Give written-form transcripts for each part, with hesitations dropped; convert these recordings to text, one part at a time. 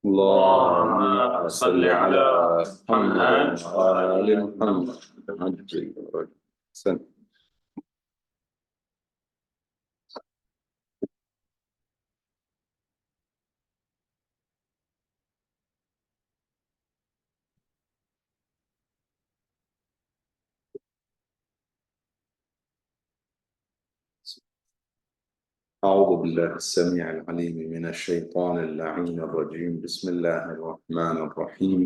اللهم صل على محمد وآل محمد. أعوذ بالله السميع العليم من الشيطان اللعين الرجيم. بسم الله الرحمن الرحيم.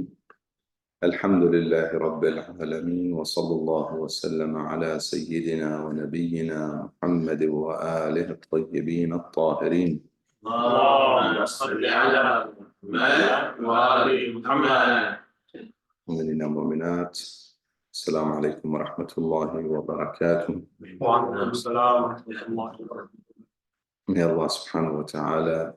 الحمد لله رب العالمين، وصلى الله وسلم على سيدنا ونبينا محمد وآله الطيبين الطاهرين. اللهم صل على محمد وآل محمد. مؤمنين ومؤمنات، السلام عليكم ورحمة الله وبركاته. وعليكم السلام ورحمة الله وبركاته. May Allah subhanahu wa ta'ala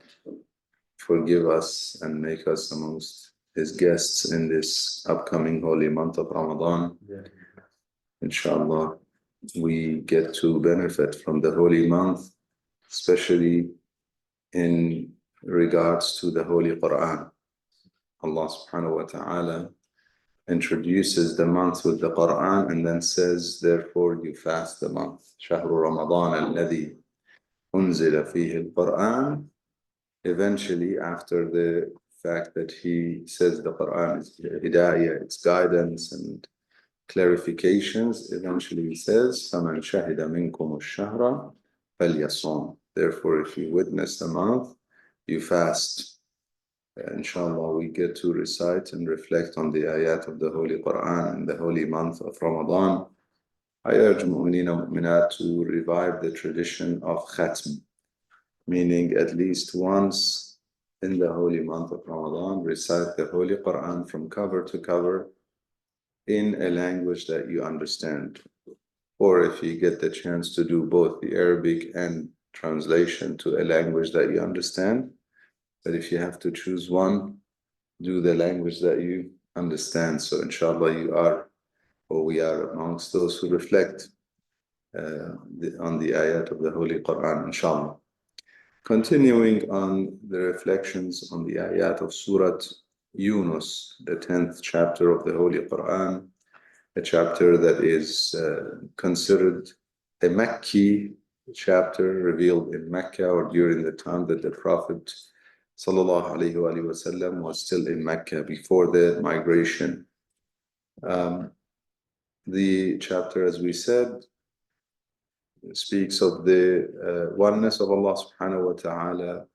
forgive us and make us amongst His guests in this upcoming holy month of Ramadan. Inshallah, we get to benefit from the holy month, especially in regards to the Holy Quran. Allah subhanahu wa ta'ala introduces the month with the Quran and then says, therefore you fast the month. شهر رمضان الذي أنزل فيه القرآن. Eventually, after the fact that he says the Quran is hidayah, it's guidance and clarifications, eventually he says, فَمَنْ شَهِدَ مِنْكُمُ الشَّهْرَ فَلْيَصُومْ. Therefore, if you witness the month, you fast. Inshallah, we get to recite and reflect on the ayat of the Holy Quran in the holy month of Ramadan. I urge mu'mineen and mu'minat to revive the tradition of khatm, meaning at least once in the holy month of Ramadan, recite the Holy Quran from cover to cover in a language that you understand. Or if you get the chance to do both the Arabic and translation to a language that you understand. But if you have to choose one, do the language that you understand. So inshallah you are, or we are amongst those who reflect on the ayat of the Holy Quran, inshallah. Continuing on the reflections on the ayat of Surah Yunus, the 10th chapter of the Holy Quran, a chapter that is considered a Makki chapter revealed in Mecca or during the time that the Prophet sallallahu alaihi wasallam was still in Mecca before the migration. The chapter, as we said, speaks of the oneness of Allah subhanahu wa ta'ala,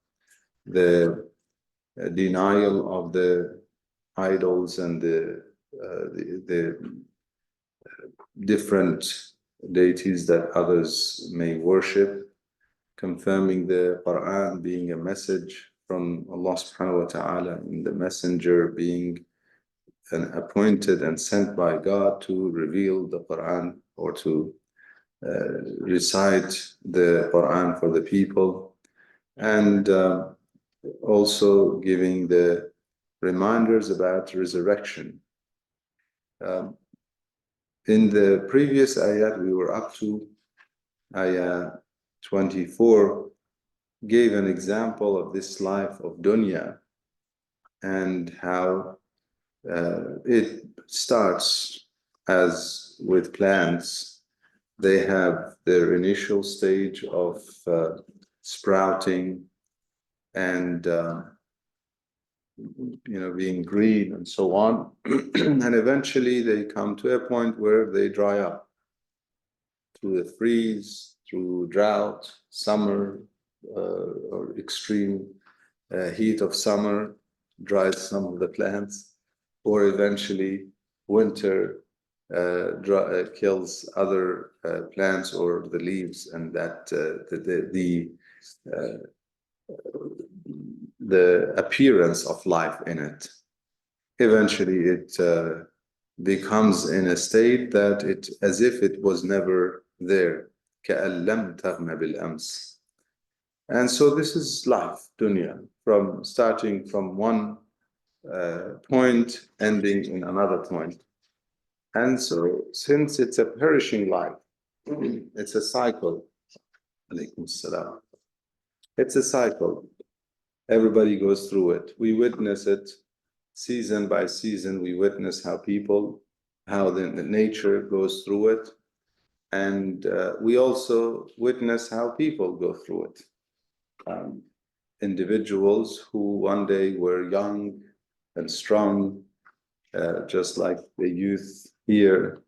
the denial of the idols and the different deities that others may worship, confirming the Quran being a message from Allah subhanahu wa ta'ala and the messenger being appointed and sent by God to reveal the Quran or to recite the Quran for the people, and also giving the reminders about resurrection. In the previous ayat, we were up to ayah 24, gave an example of this life of dunya and how it starts as with plants. They have their initial stage of sprouting and being green and so on, and eventually they come to a point where they dry up through the freeze, through drought, summer, or extreme heat of summer dries some of the plants, or eventually winter kills other plants or the leaves, and that the appearance of life in it. Eventually it becomes in a state that it as if it was never there. كَأَن لَمْ تَغْنَ بِالْأَمْسِ. And so this is life, dunya, from starting from one point, ending in another point. And so since it's a perishing life, it's a cycle. Alaykum salam. It's a cycle. Everybody goes through it. We witness it season by season. We witness how the nature goes through it. And we also witness how people go through it. Individuals who one day were young and strong, just like the youth here,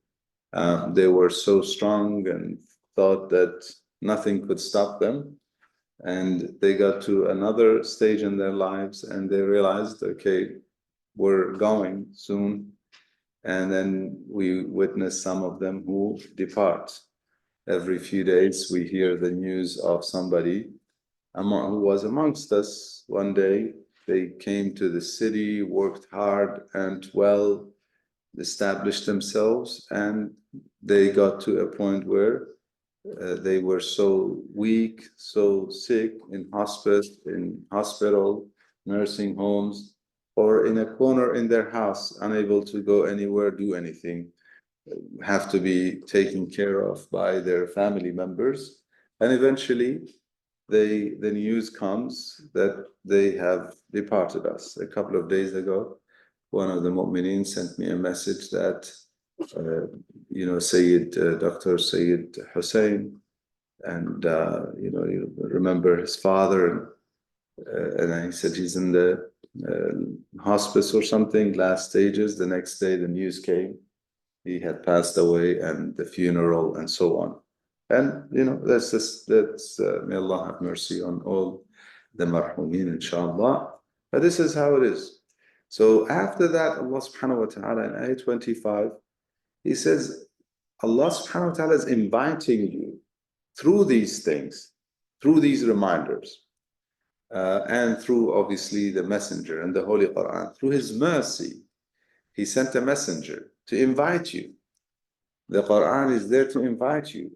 they were so strong and thought that nothing could stop them. And they got to another stage in their lives and they realized, okay, we're going soon. And then we witness some of them who depart. Every few days we hear the news of somebody who was amongst us. One day they came to the city, worked hard and well, established themselves, and they got to a point where they were so weak, so sick, in hospital, nursing homes, or in a corner in their house, unable to go anywhere, do anything, have to be taken care of by their family members. And eventually the news comes that they have departed us. A couple of days ago, one of the mu'mineen sent me a message that Dr. Sayyid Hussein, and you remember his father, and he said he's in the hospice or something, last stages. The next day the news came, he had passed away, and the funeral and so on. And that's may Allah have mercy on all the marhumin, inshallah. But this is how it is. So after that, Allah subhanahu wa ta'ala in ayah 25, He says, Allah subhanahu wa ta'ala is inviting you through these things, through these reminders, and through obviously the messenger and the Holy Quran, through His mercy. He sent a messenger to invite you. The Quran is there to invite you.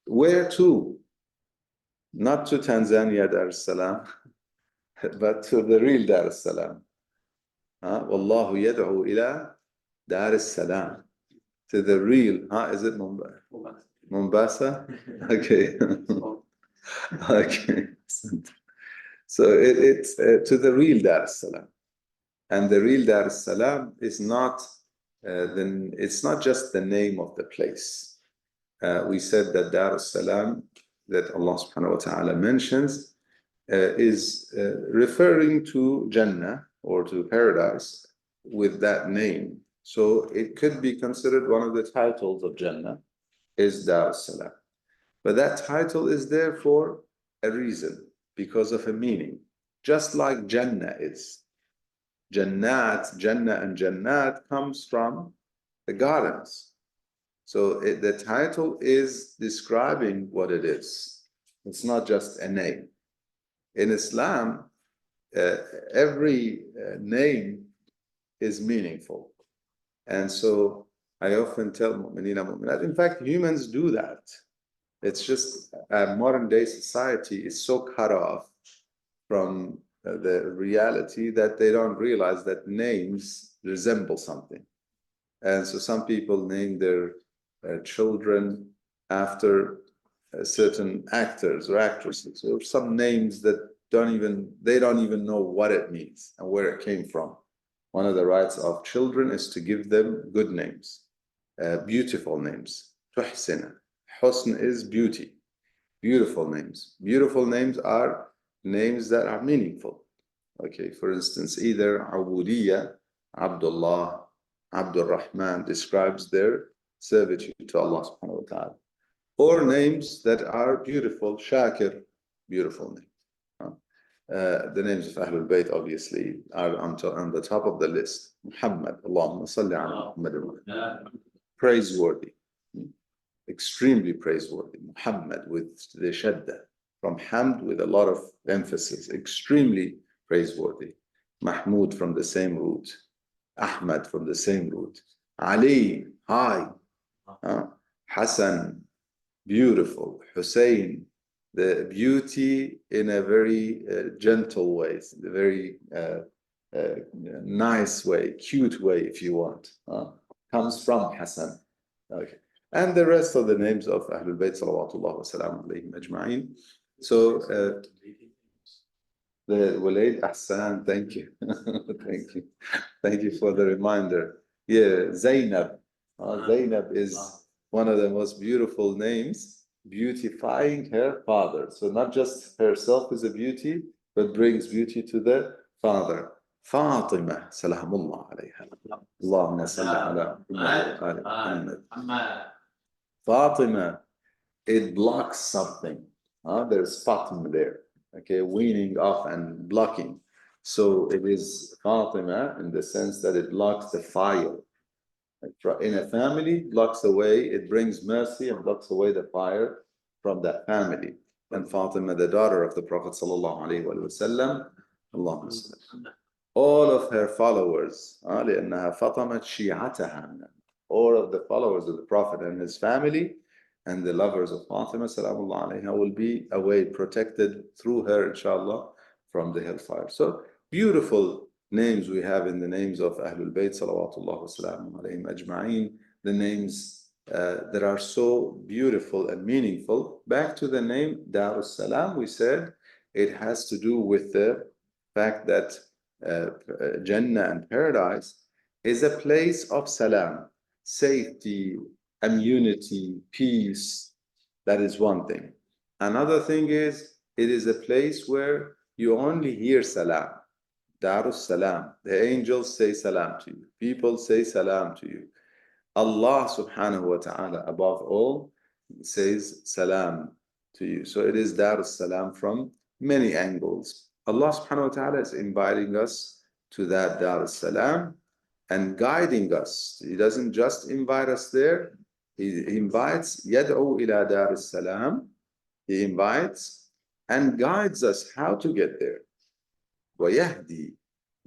Where to? Not to Tanzania, Dar es Salaam, but to the real Dar es Salaam. Wallahu yad'u ila Dar es Salaam. To the real, is it Mombasa? Okay. Okay. So it's to the real Dar es Salaam. And the real Dar es Salaam is not, it's not just the name of the place. we said that Dar as-Salam that Allah subhanahu wa ta'ala mentions is referring to Jannah or to paradise with that name. So it could be considered one of the titles of Jannah is Dar as-Salam. But that title is there for a reason, because of a meaning. Just like Jannah is. Jannat, Jannah and Jannat comes from the gardens. So the title is describing what it is. It's not just a name. In Islam, every name is meaningful. And so I often tell mu'minina, mu'minat, in fact, humans do that. It's just modern day society is so cut off from the reality that they don't realize that names resemble something. And so some people name their children after certain actors or actresses, or some names that they don't even know what it means and where it came from. One of the rights of children is to give them good names, beautiful names. Tuhsina. Husn is beauty. Beautiful names. Beautiful names are names that are meaningful. Okay, for instance, either Abudiyya, Abdullah, Abdul Rahman describes their servitude to Allah subhanahu wa ta'ala. Or names that are beautiful, Shakir, beautiful name. The names of Ahlul Bayt obviously are on the top of the list. Muhammad, Allahumma salli ala Muhammad. Praiseworthy, extremely praiseworthy. Muhammad with the shadda, from hamd with a lot of emphasis, extremely praiseworthy. Mahmud from the same root. Ahmad from the same root. Ali, high. Hassan, beautiful. Hussein, the beauty in a very gentle way, a very nice way, cute way, if you want, comes from Hassan. Okay. And the rest of the names of Ahlul Bayt, salawatullah wa salam alayhim ajma'in. So, the Waleed Ahsan, thank you. Thank you. Thank you for the reminder. Yeah, Zainab. Zainab is one of the most beautiful names, beautifying her father. So not just herself is a beauty, but brings beauty to the father. Fatima, salamullah alayha. Allahumma salli ala Muhammad. Fatima, it blocks something. There's Fatima there. Okay, weaning off and blocking. So it is Fatima in the sense that it blocks the fire. In a family, blocks away, it brings mercy and blocks away the fire from that family. And Fatima, the daughter of the Prophet sallallahu alaihi wasallam, all of her followers, لأنها فطمت شيعتها, all of the followers of the Prophet and his family and the lovers of Fatima salamullah alayha will be away, protected through her, inshallah, from the hellfire. So beautiful names we have in the names of Ahlul Bayt salawatullah wa salamu alayhim ajma'in, the names that are so beautiful and meaningful. Back to the name Dar as-Salam, we said it has to do with the fact that Jannah and paradise is a place of salam, safety, immunity, peace. That is one thing. Another thing is, it is a place where you only hear salam. Darus salam. The angels say salam to you. People say salam to you. Allah subhanahu wa ta'ala above all says salam to you. So it is Darus salam from many angles. Allah subhanahu wa ta'ala is inviting us to that Darus salam and guiding us. He doesn't just invite us there. He invites, yad'u ila dar salam. He invites and guides us how to get there. وَيَهْدِي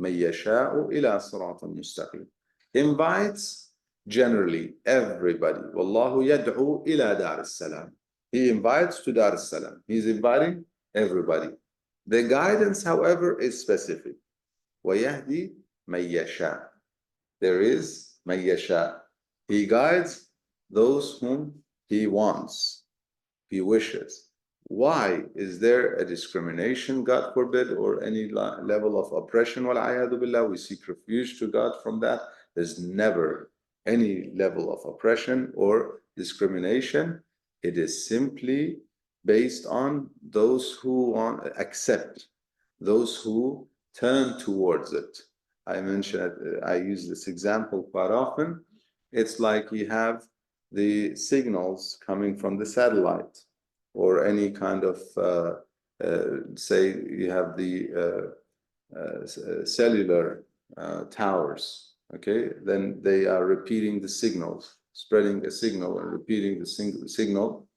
مَن يَشَاءُ إِلَى صِرَاطٍ مُسْتَقِيمٍ. Invites generally everybody. وَاللَّهُ يَدْعُو إِلَى دَارِ السَّلَامِ. He invites to Dar salam. He's inviting everybody. The guidance, however, is specific. وَيَهْدِي مَن يَشَاءُ. There is مَن يَشَاءُ. He guides those whom he wants, he wishes. Why? Is there a discrimination, God forbid, or any level of oppression? وَالْعَيَاذُ بِاللَّهِ. We seek refuge to God from that. There's never any level of oppression or discrimination. It is simply based on those who accept, those who turn towards it. I mentioned, I use this example quite often. It's like you have the signals coming from the satellite or any kind of, say you have the cellular towers, okay? Then they are repeating the signals, spreading a signal and repeating the signal.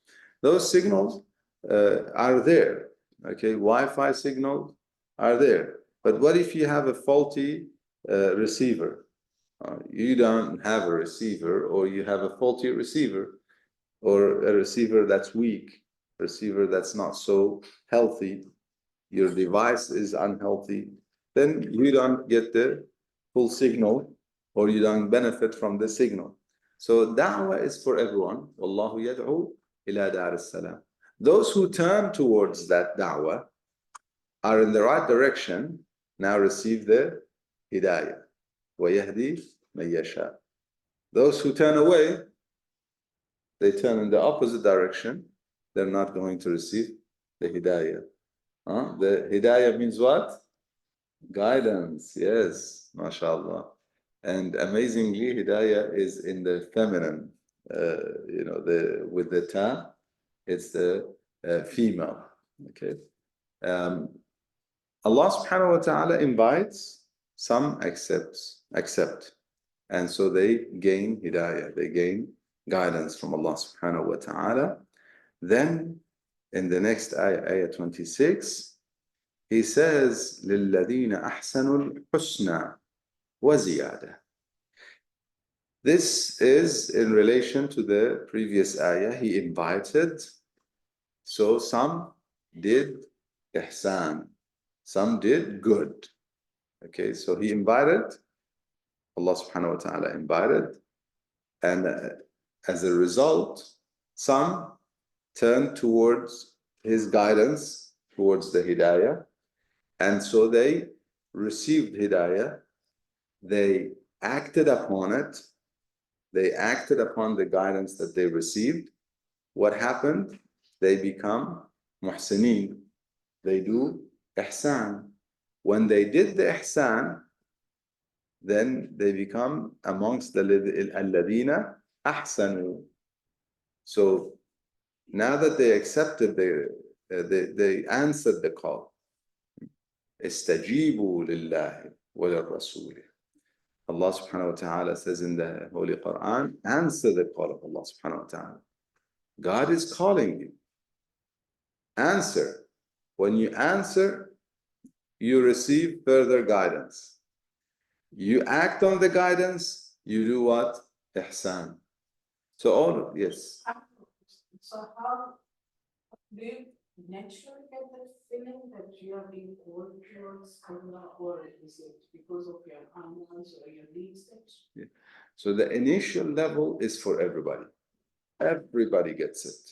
Those signals are there, okay? Wi-Fi signals are there. But what if you have a faulty receiver? You don't have a receiver, or you have a faulty receiver, or a receiver that's weak, receiver that's not so healthy, your device is unhealthy, then you don't get the full signal, or you don't benefit from the signal. So da'wah is for everyone. Wallahu yad'u ila dar as-salam. Those who turn towards that da'wah are in the right direction, now receive the hidayah. وَيَهْدِي مَن يَشَاءُ. Those who turn away, they turn in the opposite direction, they're not going to receive the hidayah. The hidayah means what? Guidance, yes, mashallah. And amazingly, hidayah is in the feminine, with the ta, it's the female, okay? Allah subhanahu wa ta'ala invites, some accept. And so they gain hidayah, they gain guidance from Allah subhanahu wa ta'ala. Then in the next ayah 26, he says, لِلَّذِينَ أَحْسَنُوا الْحُسْنَى وَزِيَادَةً. This is in relation to the previous ayah. He invited, so some did ihsan, some did good. Okay, so he invited, Allah subhanahu wa ta'ala invited, and as a result, some turned towards his guidance, towards the hidayah, and so they received hidayah, they acted upon it, they acted upon the guidance that they received. What happened? They become muhsineen, they do ihsan. When they did the ihsan, then they become amongst the alladhina ahsanu. So now that they accepted, they answered the call. Istajibu lillahi wa lirrasuli. Allah subhanahu wa ta'ala says in the Holy Quran, answer the call of Allah subhanahu wa ta'ala. God is calling you. Answer. When you answer, you receive further guidance. You act on the guidance, you do what? Ihsan. So all, yes. So how do you naturally get that feeling that you are being called towards Allah, or is it because of your amals or your deeds? Yeah. So the initial level is for everybody. Everybody gets it.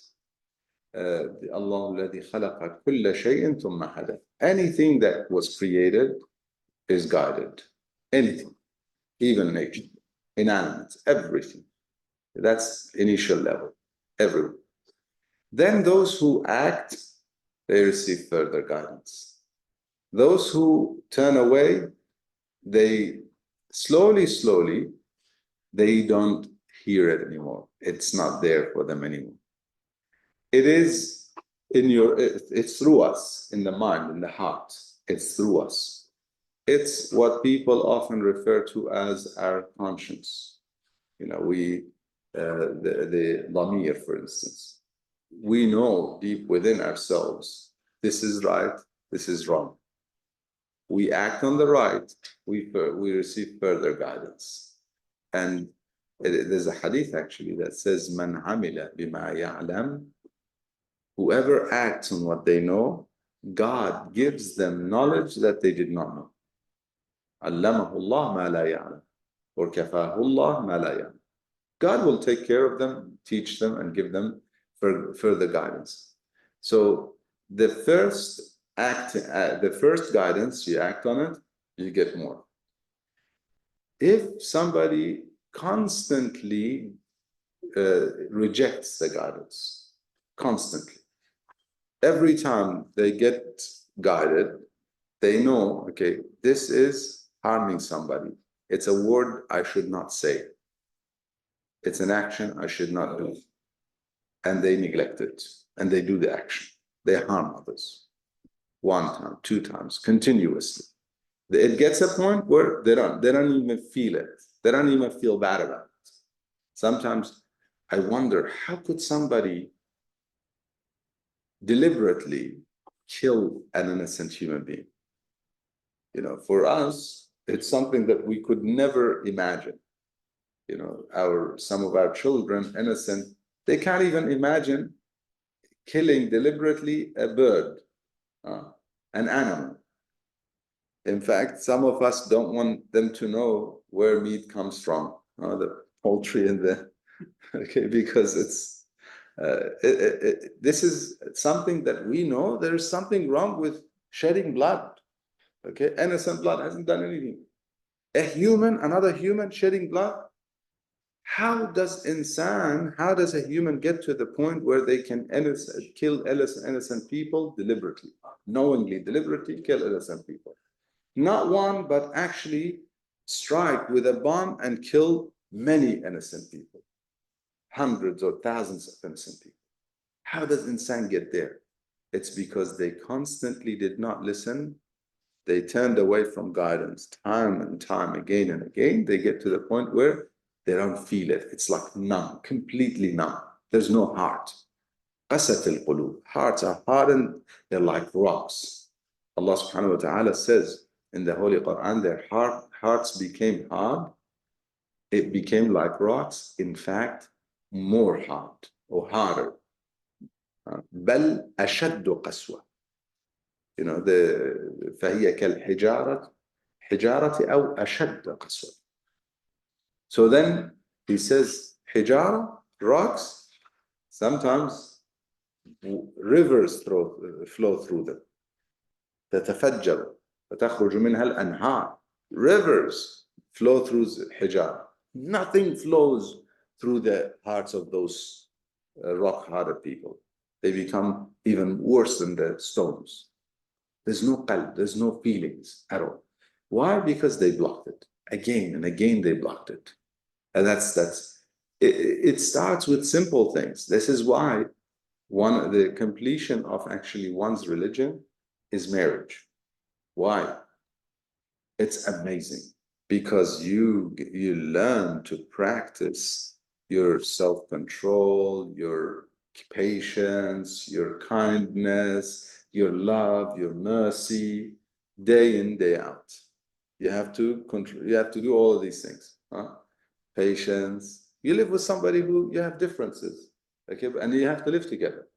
Allah الذي خلق كل شيء ثم هدى. Anything that was created is guided. Anything, even nature, inanimate, everything. That's initial level. Everyone. Then those who act, they receive further guidance. Those who turn away, they slowly, they don't hear it anymore. It's not there for them anymore. It is it's through us, in the mind, in the heart. It's through us. It's what people often refer to as our conscience. The dhamir, for instance. We know deep within ourselves, this is right, this is wrong. We act on the right, we receive further guidance. And there's a hadith actually that says, Man amila bima ya'lam. Whoever acts on what they know, God gives them knowledge that they did not know. Allamahu Allah ma la ya'lam, or kafahu Allah ma la ya'lam. God will take care of them, teach them, and give them further guidance. So the first guidance, you act on it, you get more. If somebody constantly rejects the guidance. Constantly. Every time they get guided, they know, okay, this is harming somebody. It's a word I should not say. It's an action I should not do. And they neglect it. And they do the action. They harm others. 1 time, 2 times, continuously. It gets a point where they don't even feel it. They don't even feel bad about it. Sometimes I wonder, how could somebody deliberately kill an innocent human being? You know, for us, it's something that we could never imagine. You know, some of our children, innocent, they can't even imagine killing deliberately a bird, an animal. In fact, some of us don't want them to know where meat comes from, the poultry and the, okay, because it's, this is something that we know there's something wrong with shedding blood, okay? Innocent blood hasn't done anything. A human, another human shedding blood? How does a human get to the point where they can kill innocent people deliberately, knowingly, deliberately kill innocent people? Not one, but actually strike with a bomb and kill many innocent people, hundreds or thousands of innocent people. How does insan get there? It's because they constantly did not listen. They turned away from guidance time and time, again and again. They get to the point where they don't feel it. It's like numb, completely numb. There's no heart. قست القلوب. Hearts are hardened. They're like rocks. Allah subhanahu wa ta'ala says in the Holy Quran, their hearts became hard. It became like rocks. In fact, more hard or harder. بل أشد قسوة. You know, فهي كالحجارة أو أشد قسوة. So then he says, hijara, rocks, sometimes rivers flow through them. تتفجر فتخرج منها الأنهار. Rivers flow through hijara. Nothing flows through the hearts of those rock-hearted people. They become even worse than the stones. There's no qalb, there's no feelings at all. Why? Because they blocked it. Again and again they blocked it. And it starts with simple things. This is why the completion of actually one's religion is marriage. Why? It's amazing because you learn to practice your self-control, your patience, your kindness, your love, your mercy, day in, day out. You have to do all of these things. Patience. You live with somebody who you have differences, okay, and you have to live together.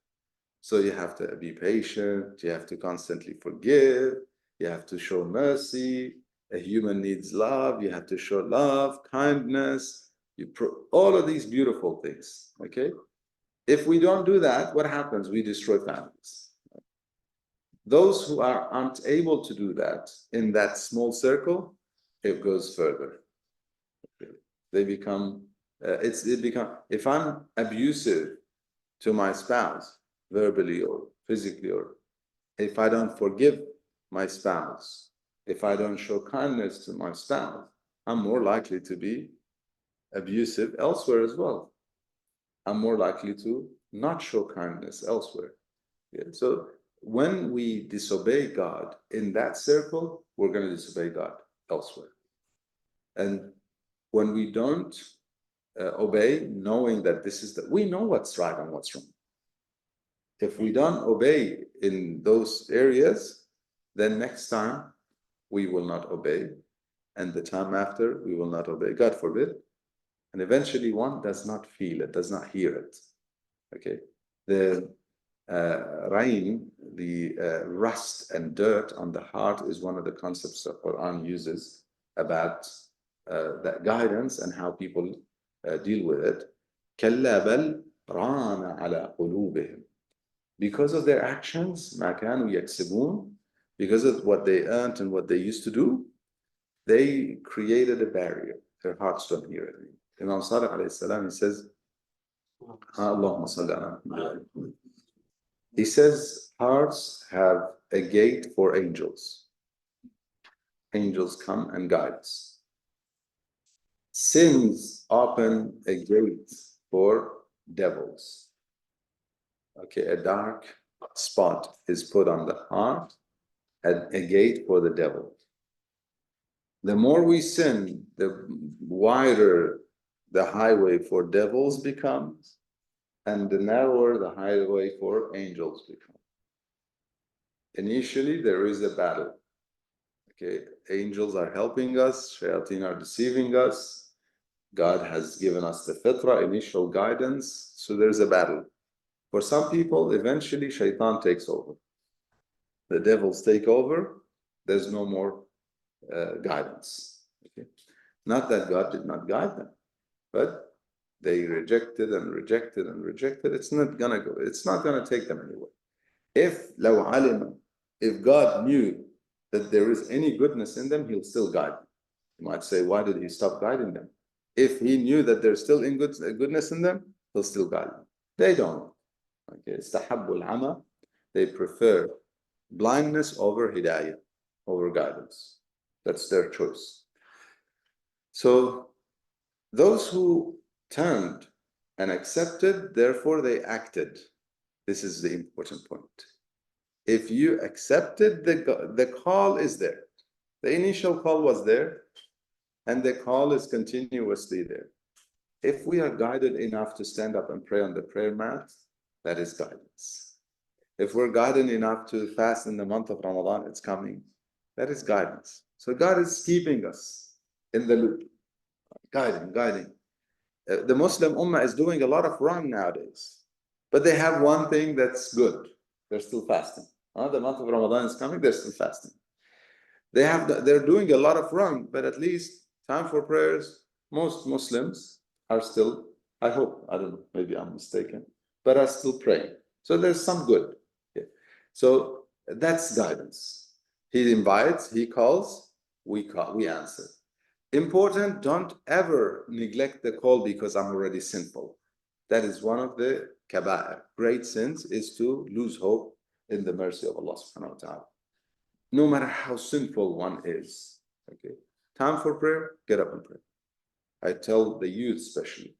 So you have to be patient. You have to constantly forgive. You have to show mercy. A human needs love. You have to show love, kindness. All of these beautiful things. Okay. If we don't do that, what happens? We destroy families. Those who aren't able to do that in that small circle, it goes further. They become, if I'm abusive to my spouse, verbally or physically, or if I don't forgive my spouse, if I don't show kindness to my spouse, I'm more likely to be abusive elsewhere as well. I'm more likely to not show kindness elsewhere. Yeah. So when we disobey God in that circle, we're going to disobey God elsewhere. And when we don't obey, knowing that we know what's right and what's wrong. If we don't obey in those areas, then next time we will not obey. And the time after, we will not obey. God forbid. And eventually one does not feel it, does not hear it. Okay. The rain, the rust and dirt on the heart is one of the concepts that Quran uses about that guidance and how people deal with it. كَلَّا بَلْ رَانَ عَلَى قُلُوبِهِمْ. Because of their actions, مَا كَانُوا يَكْسِبُونَ, because of what they earned and what they used to do, they created a barrier. Their hearts don't hear it. Imam Sadiq alayhi salam, he says, Allahumma salli ala Muhammad. He says, hearts have a gate for angels. Angels come and guide us. Sins open a gate for devils. Okay, a dark spot is put on the heart and a gate for the devil. The more we sin, the wider the highway for devils becomes, and the narrower the highway for angels becomes. Initially, there is a battle. Okay, angels are helping us, shayateen are deceiving us. God has given us the fitrah, initial guidance, so there's a battle. For some people, eventually shaitan takes over. The devils take over, there's no more guidance. Okay? Not that God did not guide them, but they rejected and rejected and rejected. It's not gonna take them anywhere. If God knew that there is any goodness in them, he'll still guide them. You might say, why did he stop guiding them? If he knew that there's still goodness in them, he'll still guide them. They don't. Okay, istahabbul ama. They prefer blindness over hidayah, over guidance. That's their choice. So those who turned and accepted, therefore they acted. This is the important point. If you accepted, the call is there. The initial call was there, and the call is continuously there. If we are guided enough to stand up and pray on the prayer mat, that is guidance. If we're guided enough to fast in the month of Ramadan, it's coming, that is guidance. So God is keeping us in the loop, guiding. The Muslim Ummah is doing a lot of wrong nowadays, but they have one thing that's good. They're still fasting. The month of Ramadan is coming, they're still fasting. They're doing a lot of wrong, but at least time for prayers, most Muslims are still, I hope, I don't know, maybe I'm mistaken, but are still praying. So there's some good. Okay. So that's guidance. He invites, he calls, we answer. Important, don't ever neglect the call because I'm already sinful. That is one of the kaba'ir. Great sins is to lose hope in the mercy of Allah subhanahu wa ta'ala. No matter how sinful one is. Okay. Time for prayer, get up and pray. I tell the youth especially.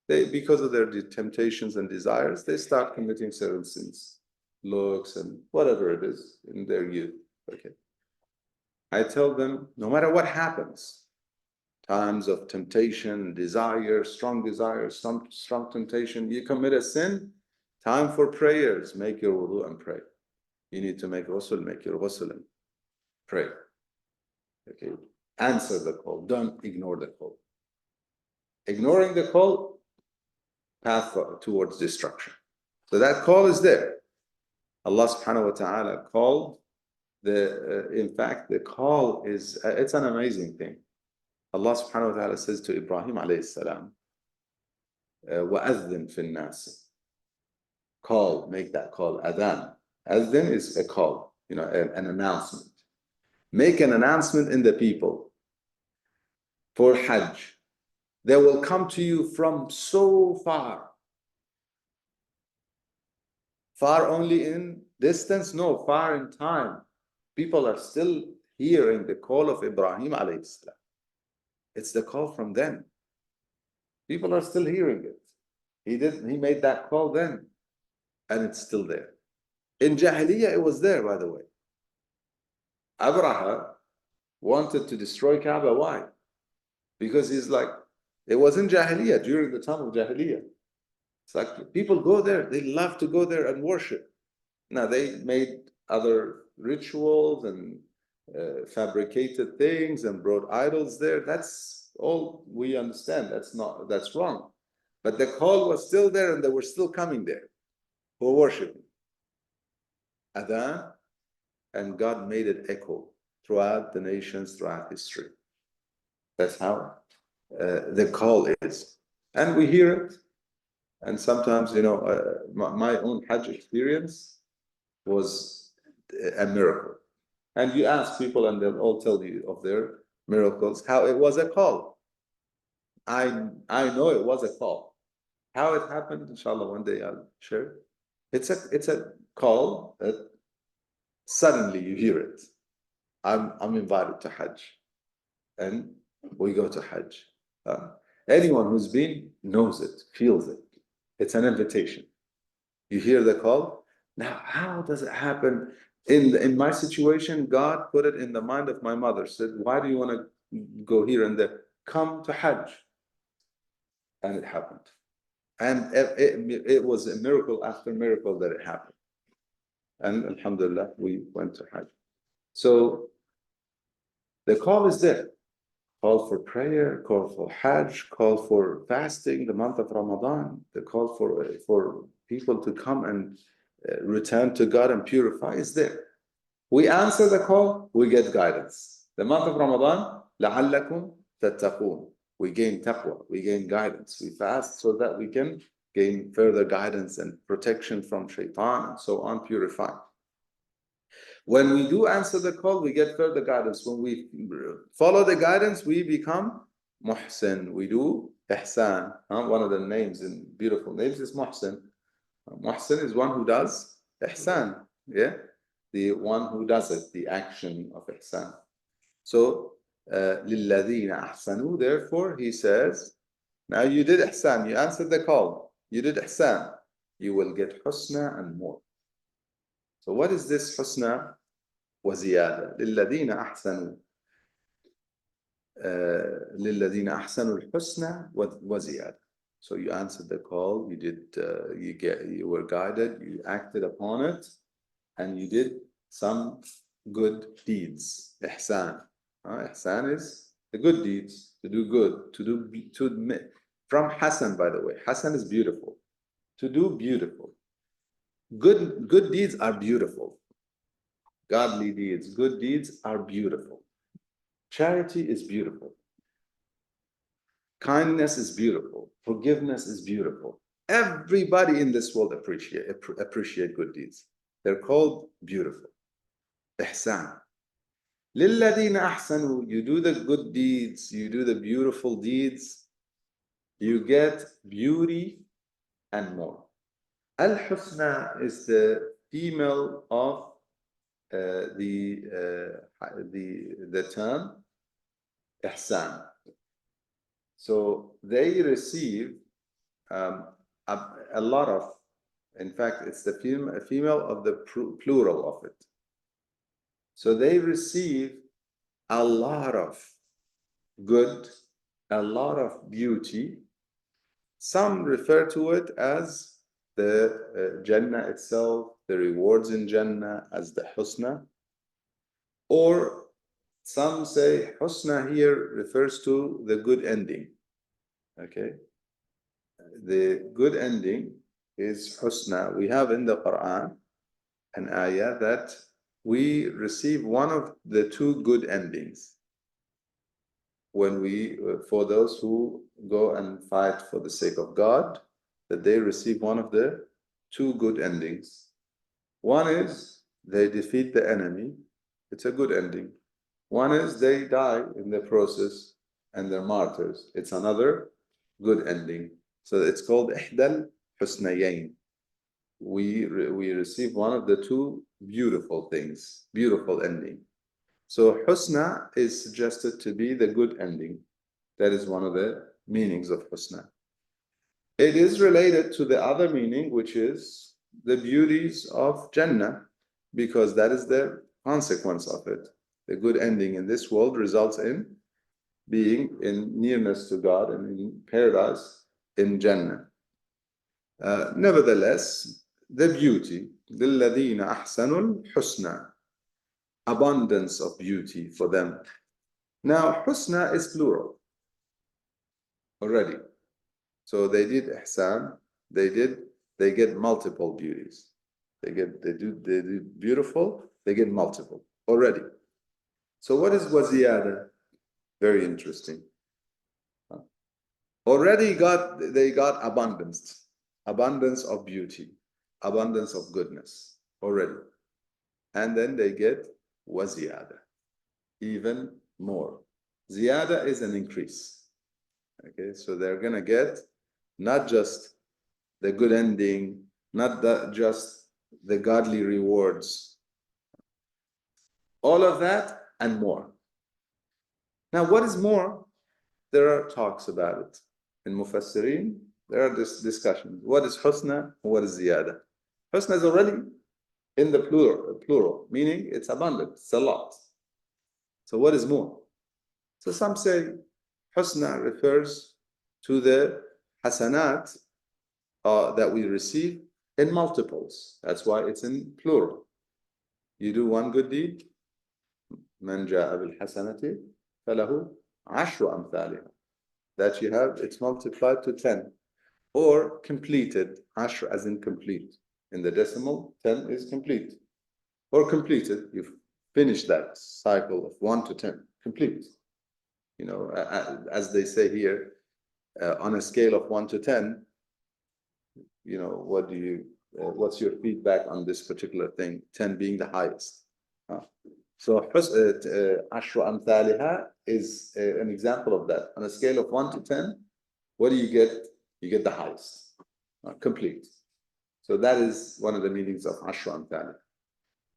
Because of their temptations and desires, they start committing certain sins. Looks and whatever it is in their youth. Okay. I tell them, no matter what happens, times of temptation, desire, strong temptation, you commit a sin, time for prayers, make your wudu and pray. You need to make ghusl, make your ghusl and pray. Okay, answer the call, don't ignore the call. Ignoring the call, path towards destruction. So that call is there. Allah subhanahu wa ta'ala called in fact, the call is, it's an amazing thing. Allah subhanahu wa ta'ala says to Ibrahim alayhi salam, وَأَذِّن فِي النَّاسِ. Call, make that call, adhan. Adhan is a call, an announcement. Make an announcement in the people for Hajj. They will come to you from so far. Far only in distance? No, far in time. People are still hearing the call of Ibrahim alayhi salam. It's the call from them. People are still hearing it. He made that call then, and it's still there. In Jahiliyyah, it was there, by the way. Abraha wanted to destroy Kaaba. Why? Because he's like, it was in Jahiliyyah, during the time of Jahiliyyah. It's like people go there, they love to go there and worship. Now, they made other rituals and fabricated things and brought idols there. That's all we understand. That's wrong. But the call was still there, and they were still coming there for worshiping. Adhan, and God made it echo throughout the nations, throughout history. That's how the call is. And we hear it. And sometimes, my own Hajj experience was a miracle. And you ask people, and they'll all tell you of their miracles, how it was a call. I know it was a call. How it happened, inshallah, one day I'll share. It's a call that suddenly you hear it. I'm invited to Hajj, and we go to Hajj. Anyone who's been knows it, feels it. It's an invitation. You hear the call. Now, how does it happen? In my situation, God put it in the mind of my mother. Said, "Why do you want to go here and there? Come to Hajj," and it happened. And it was a miracle after miracle that it happened. And alhamdulillah, we went to Hajj. So the call is there. Call for prayer, call for Hajj, call for fasting, the month of Ramadan, the call for people to come and return to God and purify is there. We answer the call, we get guidance. The month of Ramadan, لَعَلَّكُمْ تَتَّقُونَ. We gain taqwa, we gain guidance. We fast so that we can gain further guidance and protection from shaitan and so on, purify. When we do answer the call, we get further guidance. When we follow the guidance, we become muhsin. We do ihsan. One of the names in beautiful names is muhsin. Muhsin is one who does ihsan. Yeah, the one who does it, the action of ihsan. So, لِلَّذِينَ أَحْسَنُوا. Therefore, he says, now you did ihsan, you answered the call, you did ihsan, you will get husna and more. So what is this husna wa ziyada? لِلَّذِينَ أَحْسَنُوا. لِلَّذِينَ أَحْسَنُوا الْحُسْنَى وَزِيَادَةً. So you answered the call, you did, you were guided, you acted upon it, and you did some good deeds. Ihsan. Ihsan is the good deeds, to do good, from Hasan, by the way. Hasan is beautiful. To do beautiful. Good deeds are beautiful. Godly deeds, good deeds are beautiful. Charity is beautiful. Kindness is beautiful. Forgiveness is beautiful. Everybody in this world appreciate good deeds. They're called beautiful. Ihsan. لِلَّذِينَ أَحْسَنُوا. You do the good deeds, you do the beautiful deeds, you get beauty and more. Al-Husna is the female of the term Ihsan. So they receive a lot of, in fact, it's the female of the plural of it. So they receive a lot of good, a lot of beauty. Some refer to it as the Jannah itself, the rewards in Jannah as the Husna. Or some say Husna here refers to the good ending. Okay? The good ending is Husna. We have in the Quran an ayah that we receive one of the two good endings when we, for those who go and fight for the sake of God, that they receive one of the two good endings. One is they defeat the enemy. It's a good ending. One is they die in the process and they're martyrs. It's another good ending. So it's called Ihdal Husnayayn. We receive one of the two beautiful things, beautiful ending. So Husna is suggested to be the good ending. That is one of the meanings of Husna. It is related to the other meaning, which is the beauties of Jannah, because that is the consequence of it. The good ending in this world results in being in nearness to God and in paradise in Jannah. Nevertheless, the beauty, لِلَّذِينَ أَحْسَنُوا الْحُسْنَى, abundance of beauty for them. Now, Husna is plural already. So they did ihsan, they get multiple beauties. They do beautiful, they get multiple already. So what is waziyada? Very interesting. Already they got abundance of beauty, abundance of goodness already. And then they get waziyada, even more. Ziyada is an increase. Okay, so they're gonna get not just the good ending, not just the godly rewards, all of that and more. Now, what is more? There are talks about it. In Mufassirin, there are discussions. What is husna and what is ziyada? Husna is already in the plural, meaning it's abundant, it's a lot. So what is more? So some say husna refers to the hasanat that we receive in multiples. That's why it's in plural. You do one good deed, man ja'a bil hasanati falahu ashru amthaliha. That you have, it's multiplied to 10. Or completed, ashr as in complete. In the decimal, 10 is complete. Or completed, you've finished that cycle of 1 to 10, complete. You know, as they say here, on a scale of 1 to 10, you know, what's your feedback on this particular thing? 10 being the highest. So ashru amthaliha is an example of that. On a scale of 1 to 10, what do you get? You get the highest, complete. So that is one of the meanings of ashru amthaliha.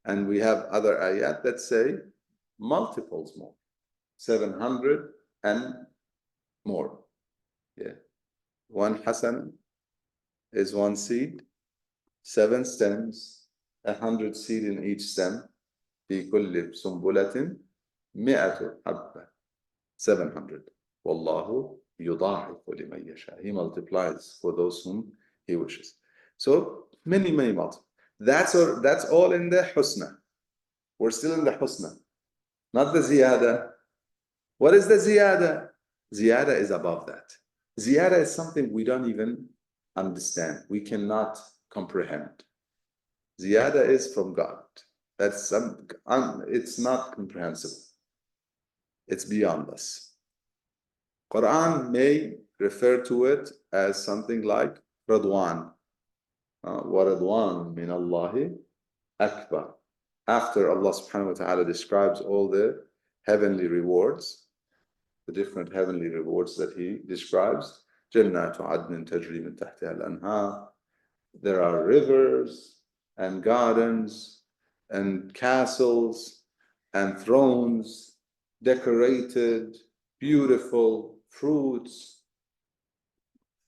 And we have other ayat that say multiples more, 700 and more. Yeah, one hasan is one seed, 7 stems, 100 seed in each stem. في كل سنبلة 100 حبة 700 والله يضاعف لمن يشاء. He multiplies for those whom he wishes. So many multiples. That's all in the husna. We're still in the husna, not the ziyada. What is the ziyada? Ziyada is above that. Ziyada is something we don't even understand. We cannot comprehend. Ziyada is from God. That's it's not comprehensible. It's beyond us. Quran may refer to it as something like Radwan. وَرَضْوَانٌ مِّنَ اللَّهِ أَكْبَرُ. After Allah subhanahu wa ta'ala describes all the heavenly rewards, the different heavenly rewards that He describes, جَنَّاتُ عَدْنٍ تَجْرِي مِن تَحْتِهَا الْأَنْهَارُ. There are rivers and gardens and castles and thrones, decorated, beautiful fruits,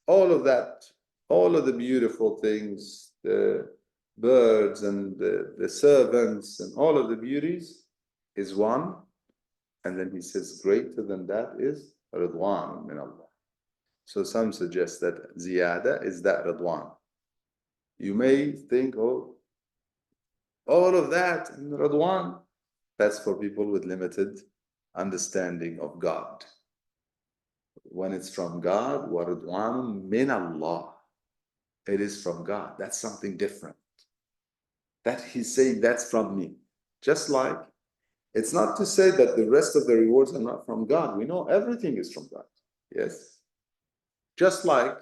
all of that, all of the beautiful things, the birds and the servants and all of the beauties is one. And then he says, greater than that is Ridwan min Allah. So some suggest that ziyada is that Ridwan. You may think, oh, all of that in Radwan, that's for people with limited understanding of God. When it's from God, وَرَضْوَانٌ مِّنَ Allah. It is from God. That's something different. That He's saying that's from me. Just like, it's not to say that the rest of the rewards are not from God. We know everything is from God. Yes. Just like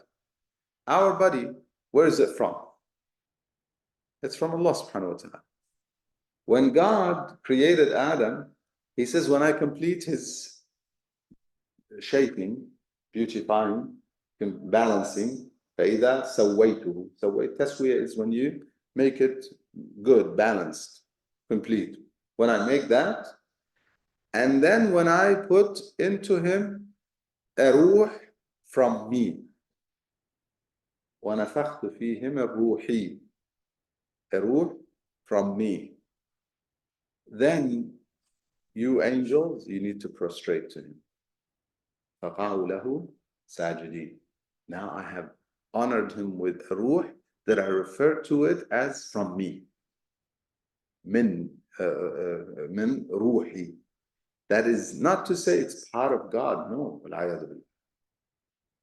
our body, where is it from? It's from Allah subhanahu wa ta'ala. When God created Adam, He says, when I complete his shaping, beautifying, balancing, فَإِذَا سَوَّيْتُهُ. Taswiyah is when you make it good, balanced, complete. When I make that, and then when I put into him a ruh from me, وَنَفَخْتُ فِيهِمْ الرُّوحِي, a ruh from me. Then you angels, you need to prostrate to him. فَقَعُوا لَهُ سَاجِدِينَ. Now I have honored him with a ruh that I refer to it as from me. Min ruhi. That is not to say it's part of God. No.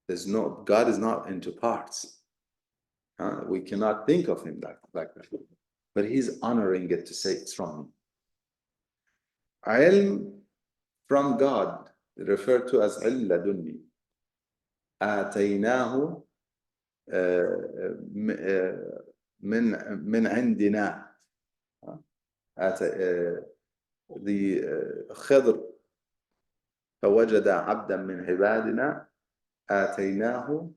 There's no, God is not into parts. We cannot think of him like that. But he's honoring it to say it's from me. Ilm from God, referred to as ilm ladunni. آتيناه من عندنا. The Khidr فوجد عبدا من عبادنا آتيناه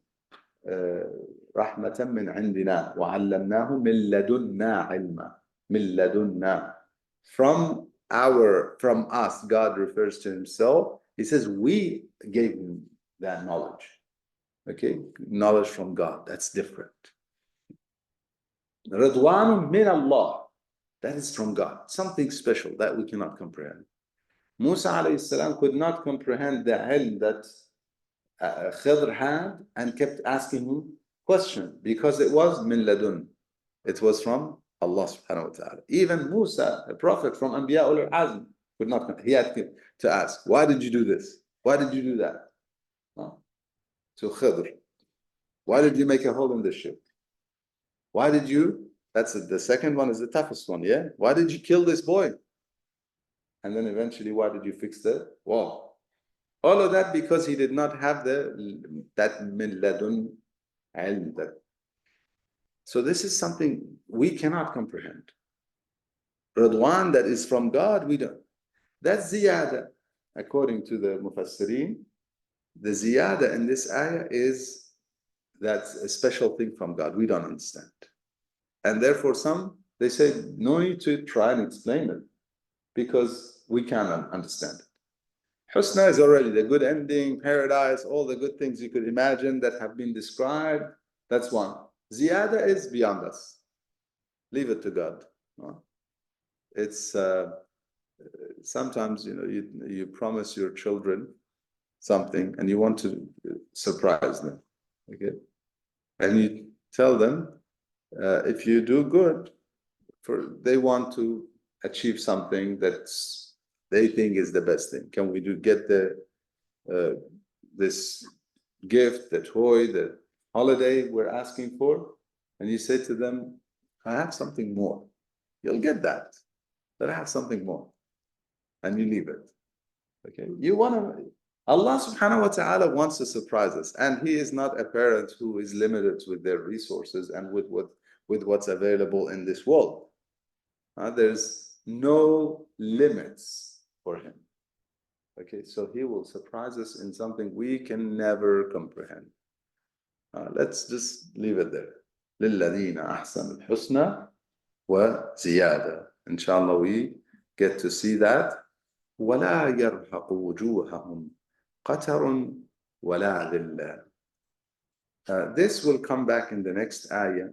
رحمة من عندنا وعلمناه من لدنا علما. من لدنا. From us, God refers to himself. He says, we gave him that knowledge. Okay? Knowledge from God. That's different. Ridwan min Allah. That is from God. Something special that we cannot comprehend. Musa alayhi salam could not comprehend the ilm that Khidr had and kept asking him questions because it was min ladun. It was from Allah subhanahu wa ta'ala. Even Musa, a prophet from Anbiya ul-Azm, could not, he had to ask, why did you do this? Why did you do that? No. To Khidr. Why did you make a hole in the ship? Why did you, that's it, the second one is the toughest one, yeah? Why did you kill this boy? And then eventually, why did you fix the wall? All of that because he did not have that min ladun ilm. So this is something we cannot comprehend. Radwan that is from God, we don't. That's ziyada. According to the Mufassirin, the ziyada in this ayah is that's a special thing from God. We don't understand. And therefore some, they say, no need to try and explain it because we cannot understand it. Husna is already the good ending, paradise, all the good things you could imagine that have been described. That's one. Ziyada is beyond us. Leave it to God. It's sometimes, you promise your children something and you want to surprise them. Okay? And you tell them, if you do good, they want to achieve something that's they think is the best thing. Can we get this gift, the toy, the holiday we're asking for? And you say to them, I have something more. You'll get that. But I have something more. And you leave it. Okay? Allah subhanahu wa ta'ala wants to surprise us. And He is not a parent who is limited with their resources and with what's available in this world. There's no limits for Him. Okay, so He will surprise us in something we can never comprehend. Let's just leave it there. لِلَّذِينَ أَحْسَنُ الْحُسْنَى وَزِيَادَةً. Inshallah, we get to see that. وَلَا يَرْهَقُ وُجُوهَهُمْ قَتَرٌ وَلَا ذِلَّةٌ. This will come back in the next ayah.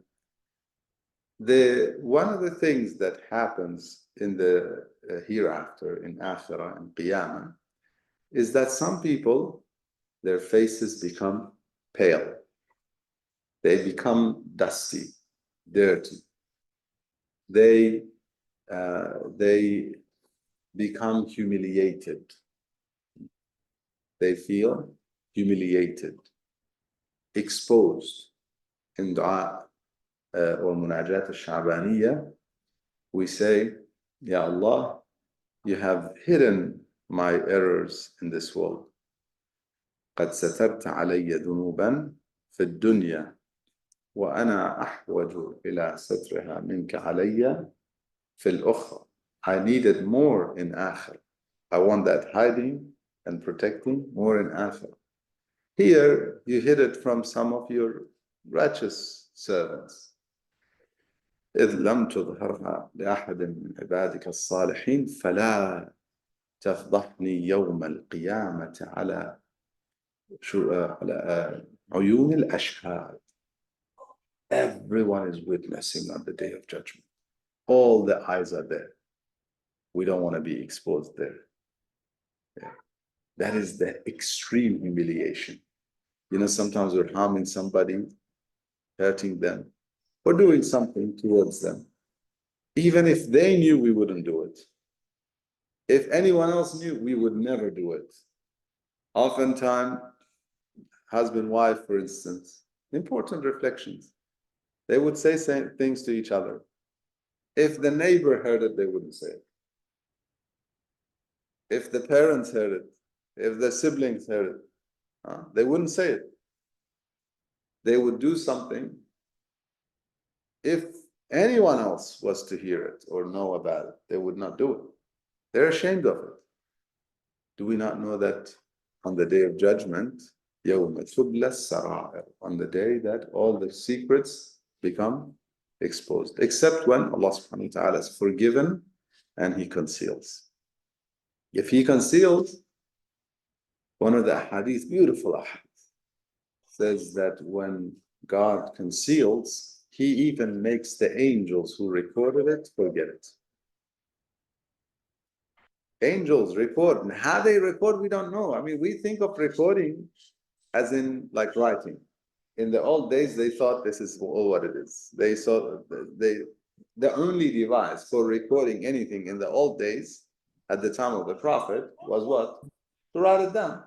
One of the things that happens in the hereafter, in Akhirah and Qiyamah, is that some people, their faces become pale. They become dusty, dirty. They become humiliated. They feel humiliated, exposed. In dua or munajat al-Sha'baniyah, we say, Ya Allah, you have hidden my errors in this world. قد سترت علي ذنوبا في الدنيا وأنا أحوج إلى سترها منك علي في الأخرى. I needed more in Akhirah. I want that hiding and protecting more in Akhirah. Here, you hid it from some of your righteous servants. إذ لم تظهرها لأحد من عبادك الصالحين فلا تفضحني يوم القيامة على عيون الأشهاد. Everyone is witnessing on the day of judgment. All the eyes are there. We don't want to be exposed there. Yeah. That is the extreme humiliation. Sometimes we're harming somebody, hurting them, or doing something towards them. Even if they knew, we wouldn't do it. If anyone else knew, we would never do it. Oftentimes, husband, wife, for instance, important reflections. They would say things to each other. If the neighbor heard it, they wouldn't say it. If the parents heard it, if the siblings heard it, they wouldn't say it. They would do something. If anyone else was to hear it or know about it, they would not do it. They're ashamed of it. Do we not know that on the day of judgment, يوم تبلى السرائر, on the day that all the secrets become exposed, except when Allah subhanahu wa ta'ala is forgiven and He conceals. If He conceals, one of the ahadith, beautiful ahadith, says that when God conceals, He even makes the angels who recorded it forget it. Angels record, and how they record, we don't know. I mean, we think of recording as in like writing. In the old days, they thought this is all what it is. They saw the only device for recording anything in the old days, at the time of the Prophet, was what? To write it down.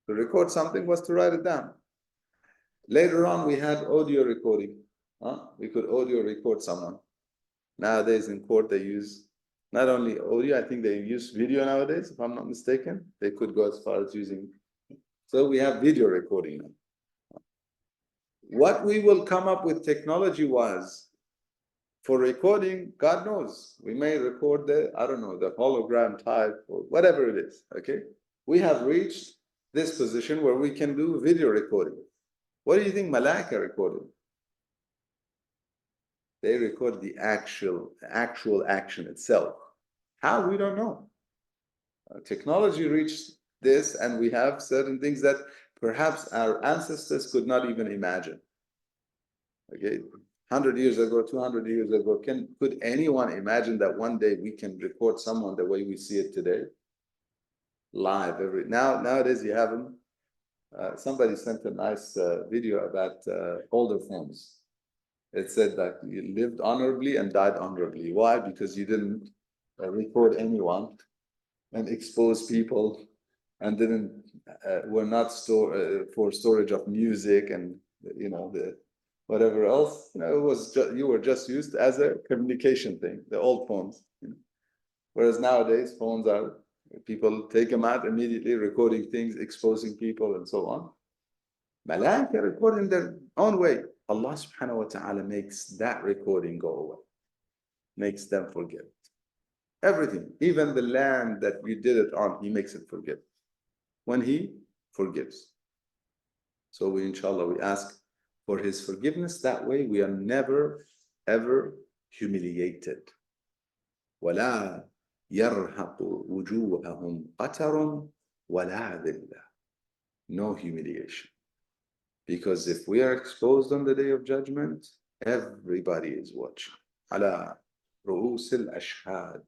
To record something was to write it down. Later on, we had audio recording. We could audio record someone. Nowadays in court, they use not only audio, I think they use video nowadays, if I'm not mistaken. They could go as far as using. So we have video recording now. What we will come up with technology-wise for recording, God knows. We may record the, I don't know, the hologram type or whatever it is, okay? We have reached this position where we can do video recording. What do you think Malaika recorded? They record the actual action itself. How? We don't know. Technology reached this, and we have certain things that perhaps our ancestors could not even imagine. Okay, 100 years ago, 200 years ago, could anyone imagine that one day we can record someone the way we see it today? Live nowadays you have them. Somebody sent a nice video about older phones. It said that you lived honorably and died honorably. Why? Because you didn't record anyone and expose people, and were not for storage of music and the whatever else. It was you were just used as a communication thing. The old phones, whereas nowadays phones are, people take them out immediately, recording things, exposing people, and so on. Malaika record in their own way. Allah subhanahu wa ta'ala makes that recording go away, makes them forget everything. Even the land that you did it on, He makes it forget when He forgives. So we, inshallah, we ask for His forgiveness. That way we are never ever humiliated. وَلَا يَرْهَقُ وُجُوهَهُمْ قَتَرٌ وَلَا ذِلَّةٌ. No humiliation. Because if we are exposed on the day of judgment, everybody is watching. عَلَى رُؤُوسِ الْأَشْهَادِ.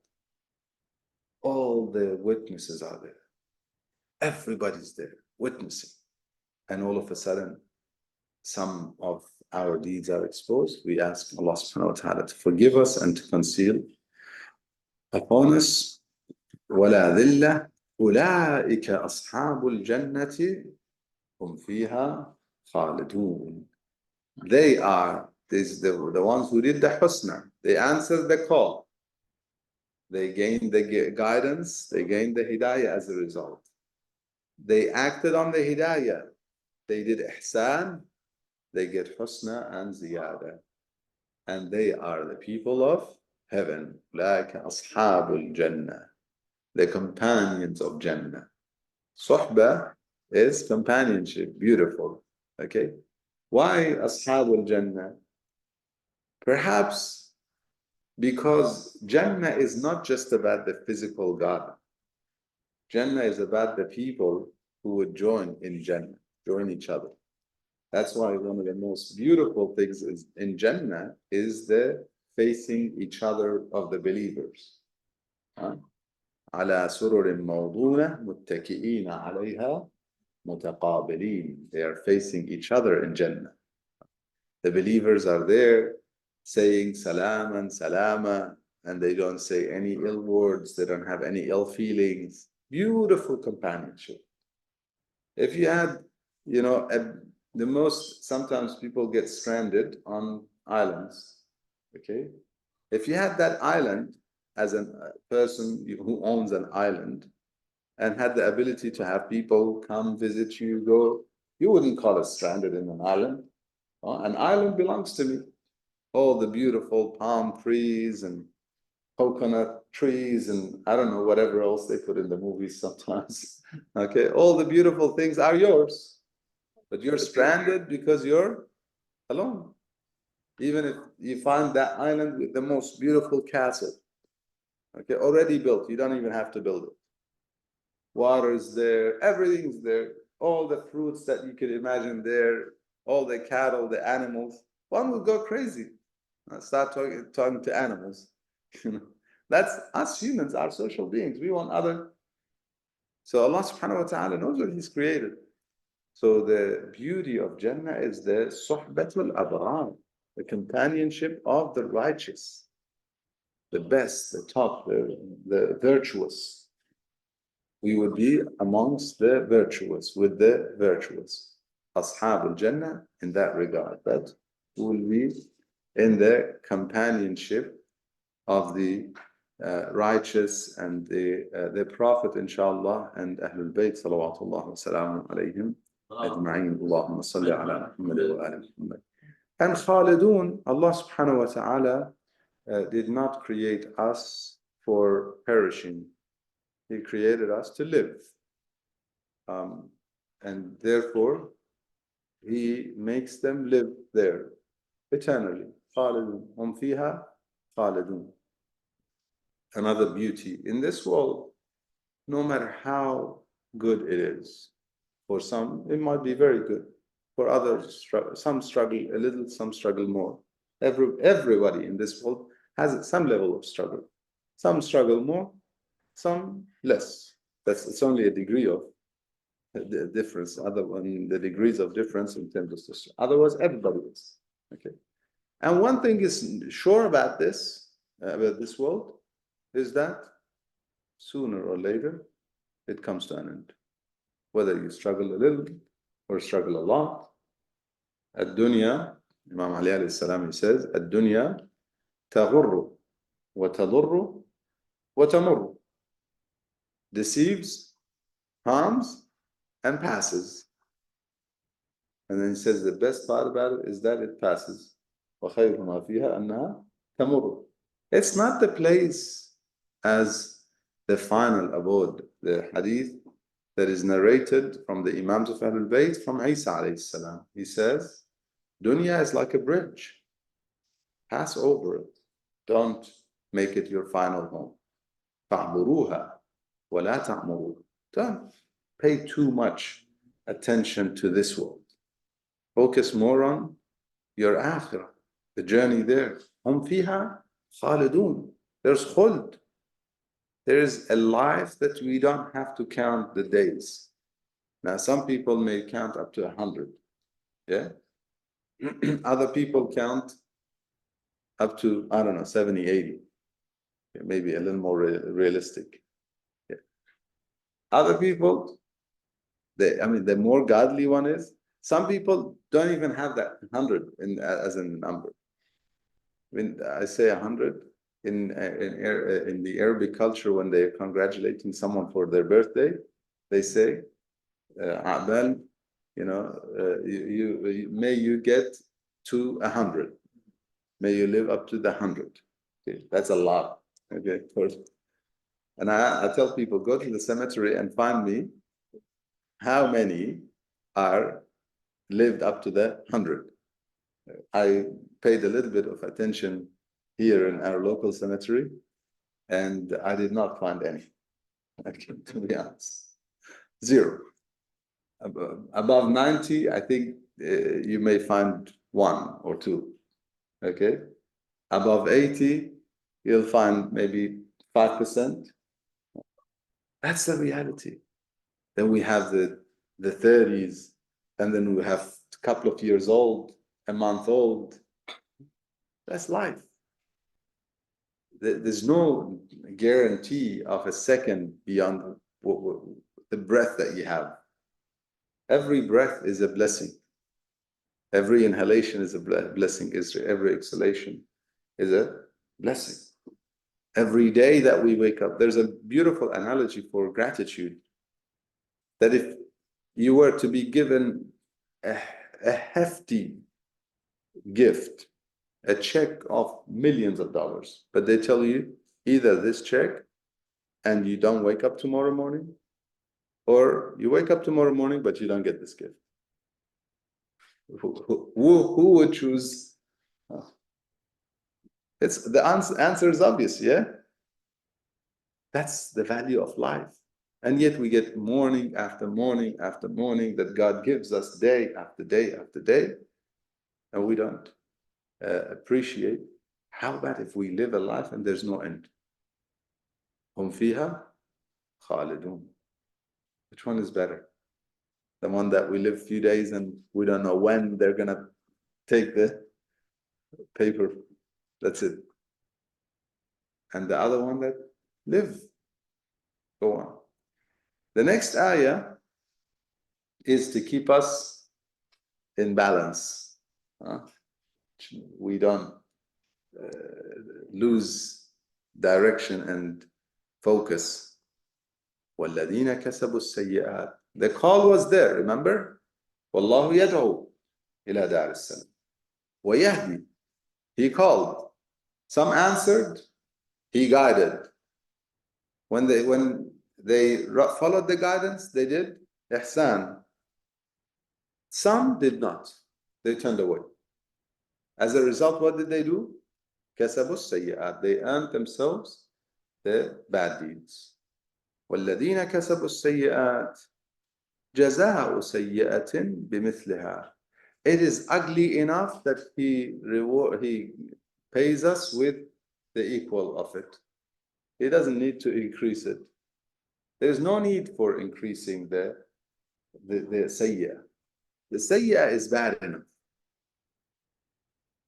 All the witnesses are there. Everybody's there, witnessing. And all of a sudden, some of our deeds are exposed. We ask Allah subhanahu wa ta'ala to forgive us and to conceal upon us. وَلَا ذِلَّةٌ أُولَٰئِكَ أَصْحَابُ الْجَنَّةِ هُمْ فِيهَا خَالِدُونَ. They are the ones who did the husna. They answered the call. They gained the guidance. They gained the hidayah as a result. They acted on the hidayah. They did ihsan. They get husna and ziyada. And they are the people of heaven. أُولَٰئِكَ أَصْحَابُ الْجَنَّةِ. The companions of Jannah. Suhbah is companionship. Beautiful. Okay? Why Ashabul Jannah? Perhaps because Jannah is not just about the physical garden. Jannah is about the people who would join in Jannah, join each other. That's why one of the most beautiful things in Jannah is the facing each other of the believers. على سرر موضونة متكئين عليها متقابلين. They are facing each other in Jannah. The believers are there saying salam and salama, and they don't say any ill words, they don't have any ill feelings. Beautiful companionship. If you had, sometimes people get stranded on islands, okay? If you had that island as a person who owns an island and had the ability to have people come visit you, you wouldn't call it stranded in an island. An island belongs to me. All the beautiful palm trees and coconut trees and I don't know, whatever else they put in the movies sometimes. Okay, all the beautiful things are yours. But you're stranded because you're alone. Even if you find that island with the most beautiful castle, okay, already built, you don't even have to build it. Water is there, everything's there, all the fruits that you could imagine there, all the cattle, the animals. One would go crazy. Start talking to animals. That's us humans, our social beings. We want other. So Allah subhanahu wa ta'ala knows what He's created. So the beauty of Jannah is the suhbatul abrar, the companionship of the righteous, the best, the top, the virtuous. We would be amongst the virtuous, with the virtuous. Ashab al-Jannah in that regard, that we will be in the companionship of the righteous and the Prophet, inshallah, and Ahlul Bayt, salawatullah wa salamu alayhim. أجمعين اللهم صل على محمد وآل محمد. And Khalidun, Allah subhanahu wa ta'ala did not create us for perishing. He created us to live. And therefore, He makes them live there eternally. Khalidun. Hum fiha khalidun. Another beauty. In this world, no matter how good it is, for some, it might be very good. For others, some struggle a little, some struggle more. Everybody in this world has some level of struggle. Some struggle more, some less. It's only a degree of the difference. The degrees of difference in terms of struggle. Otherwise, everybody is. Okay. And one thing is sure about this world, is that sooner or later it comes to an end. Whether you struggle a little or struggle a lot. Ad-dunya, Imam Ali alayhi salam, he says, Ad-dunya taghurru wa tadurru wa tamurru. Deceives, harms, and passes. And then he says the best part about it is that it passes. وَخَيْرُ مَا فِيهَا أَنَّهَا تَمُرُّ. It's not the place as the final abode. The hadith that is narrated from the Imams of Ahlul Bayt from Isa alayhi salam. He says, dunya is like a bridge. Pass over it. Don't make it your final home. فَعْبُرُوهَا وَلَا تَعْمُرُوهَا. Don't pay too much attention to this world. Focus more on your akhirah, the journey there. هُمْ فِيهَا خَالِدُونَ. There's khuld. There is a life that we don't have to count the days. Now, some people may count up to 100. Yeah? Other people count up to, I don't know, 70, 80. Maybe a little more realistic. Yeah. Other people, the more godly one is, some people don't even have that 100 as a number. When I say 100, in the Arabic culture, when they're congratulating someone for their birthday, they say, "A'bal, may you get to 100. May you live up to the 100." Okay, that's a lot. Okay, and I tell people, go to the cemetery and find me how many are lived up to the 100. I paid a little bit of attention here in our local cemetery, and I did not find any. Okay, to be honest, zero. Above 90, I think you may find one or two. Okay, above 80, you'll find maybe 5%. That's the reality. Then we have the 30s, and then we have a couple of years old, a month old. That's life. There's no guarantee of a second beyond the breath that you have. Every breath is a blessing. Every inhalation is a blessing. Every exhalation is a blessing. Every day that we wake up, there's a beautiful analogy for gratitude. That if you were to be given a hefty gift, a check of millions of dollars, but they tell you either this check and you don't wake up tomorrow morning, or you wake up tomorrow morning but you don't get this gift. Who would choose? It's the answer is obvious, yeah? That's the value of life. And yet we get morning after morning after morning that God gives us day after day after day, and we don't appreciate. How about if we live a life and there's no end? Hum fiha khalidun. Which one is better? The one that we live a few days and we don't know when they're gonna take the paper. That's it. And the other one that live. Go on. The next ayah is to keep us in balance. We don't lose direction and focus. وَالَّذِينَ كَسَبُوا السَّيِّئَاتِ. The call was there, remember? وَاللَّهُ يَدْعُو إِلَى دَارِ السَّلَامِ وَيَهْدِي. He called. Some answered, he guided. When they followed the guidance, they did ihsan. Some did not. They turned away. As a result, what did they do? كَسَبُوا السَّيِّئَاتِ. They earned themselves the bad deeds. وَالَّذِينَ كَسَبُوا السَّيِّئَاتِ جَزَاءُ سَيِّئَةٍ بِمِثْلِهَا. It is ugly enough that he pays us with the equal of it. He doesn't need to increase it. There's no need for increasing the sayyi'ah. The sayyi'ah is bad enough.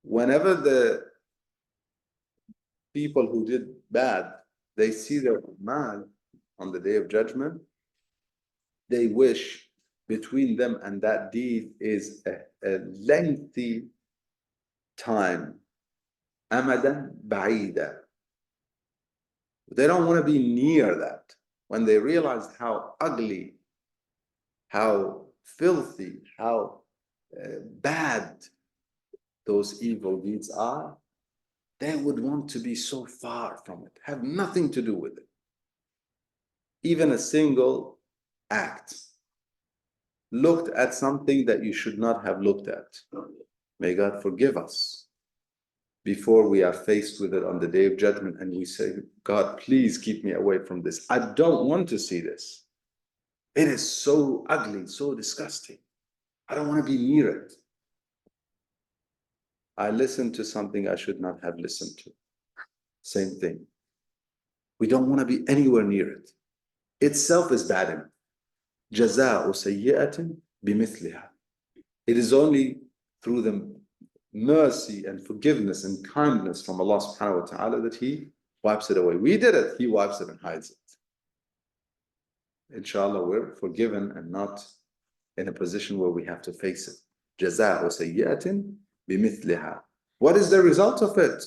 Whenever the people who did bad, they see their amal on the day of judgment, they wish between them and that deed is a lengthy time. Amadan ba'ida. They don't want to be near that. When they realize how ugly, how filthy, how bad those evil deeds are, they would want to be so far from it, have nothing to do with it. Even a single act. Looked at something that you should not have looked at. May God forgive us before we are faced with it on the day of judgment and we say, God, please keep me away from this. I don't want to see this. It is so ugly, so disgusting. I don't want to be near it. I listened to something I should not have listened to. Same thing. We don't want to be anywhere near it. Itself is bad enough. جَزَاءُ سَيِّئَةٍ بِمِثْلِهَا. It is only through the mercy and forgiveness and kindness from Allah subhanahu wa ta'ala that He wipes it away. We did it, He wipes it and hides it. Inshallah, we're forgiven and not in a position where we have to face it. جَزَاءُ سَيِّئَةٍ بِمِثْلِهَا. What is the result of it?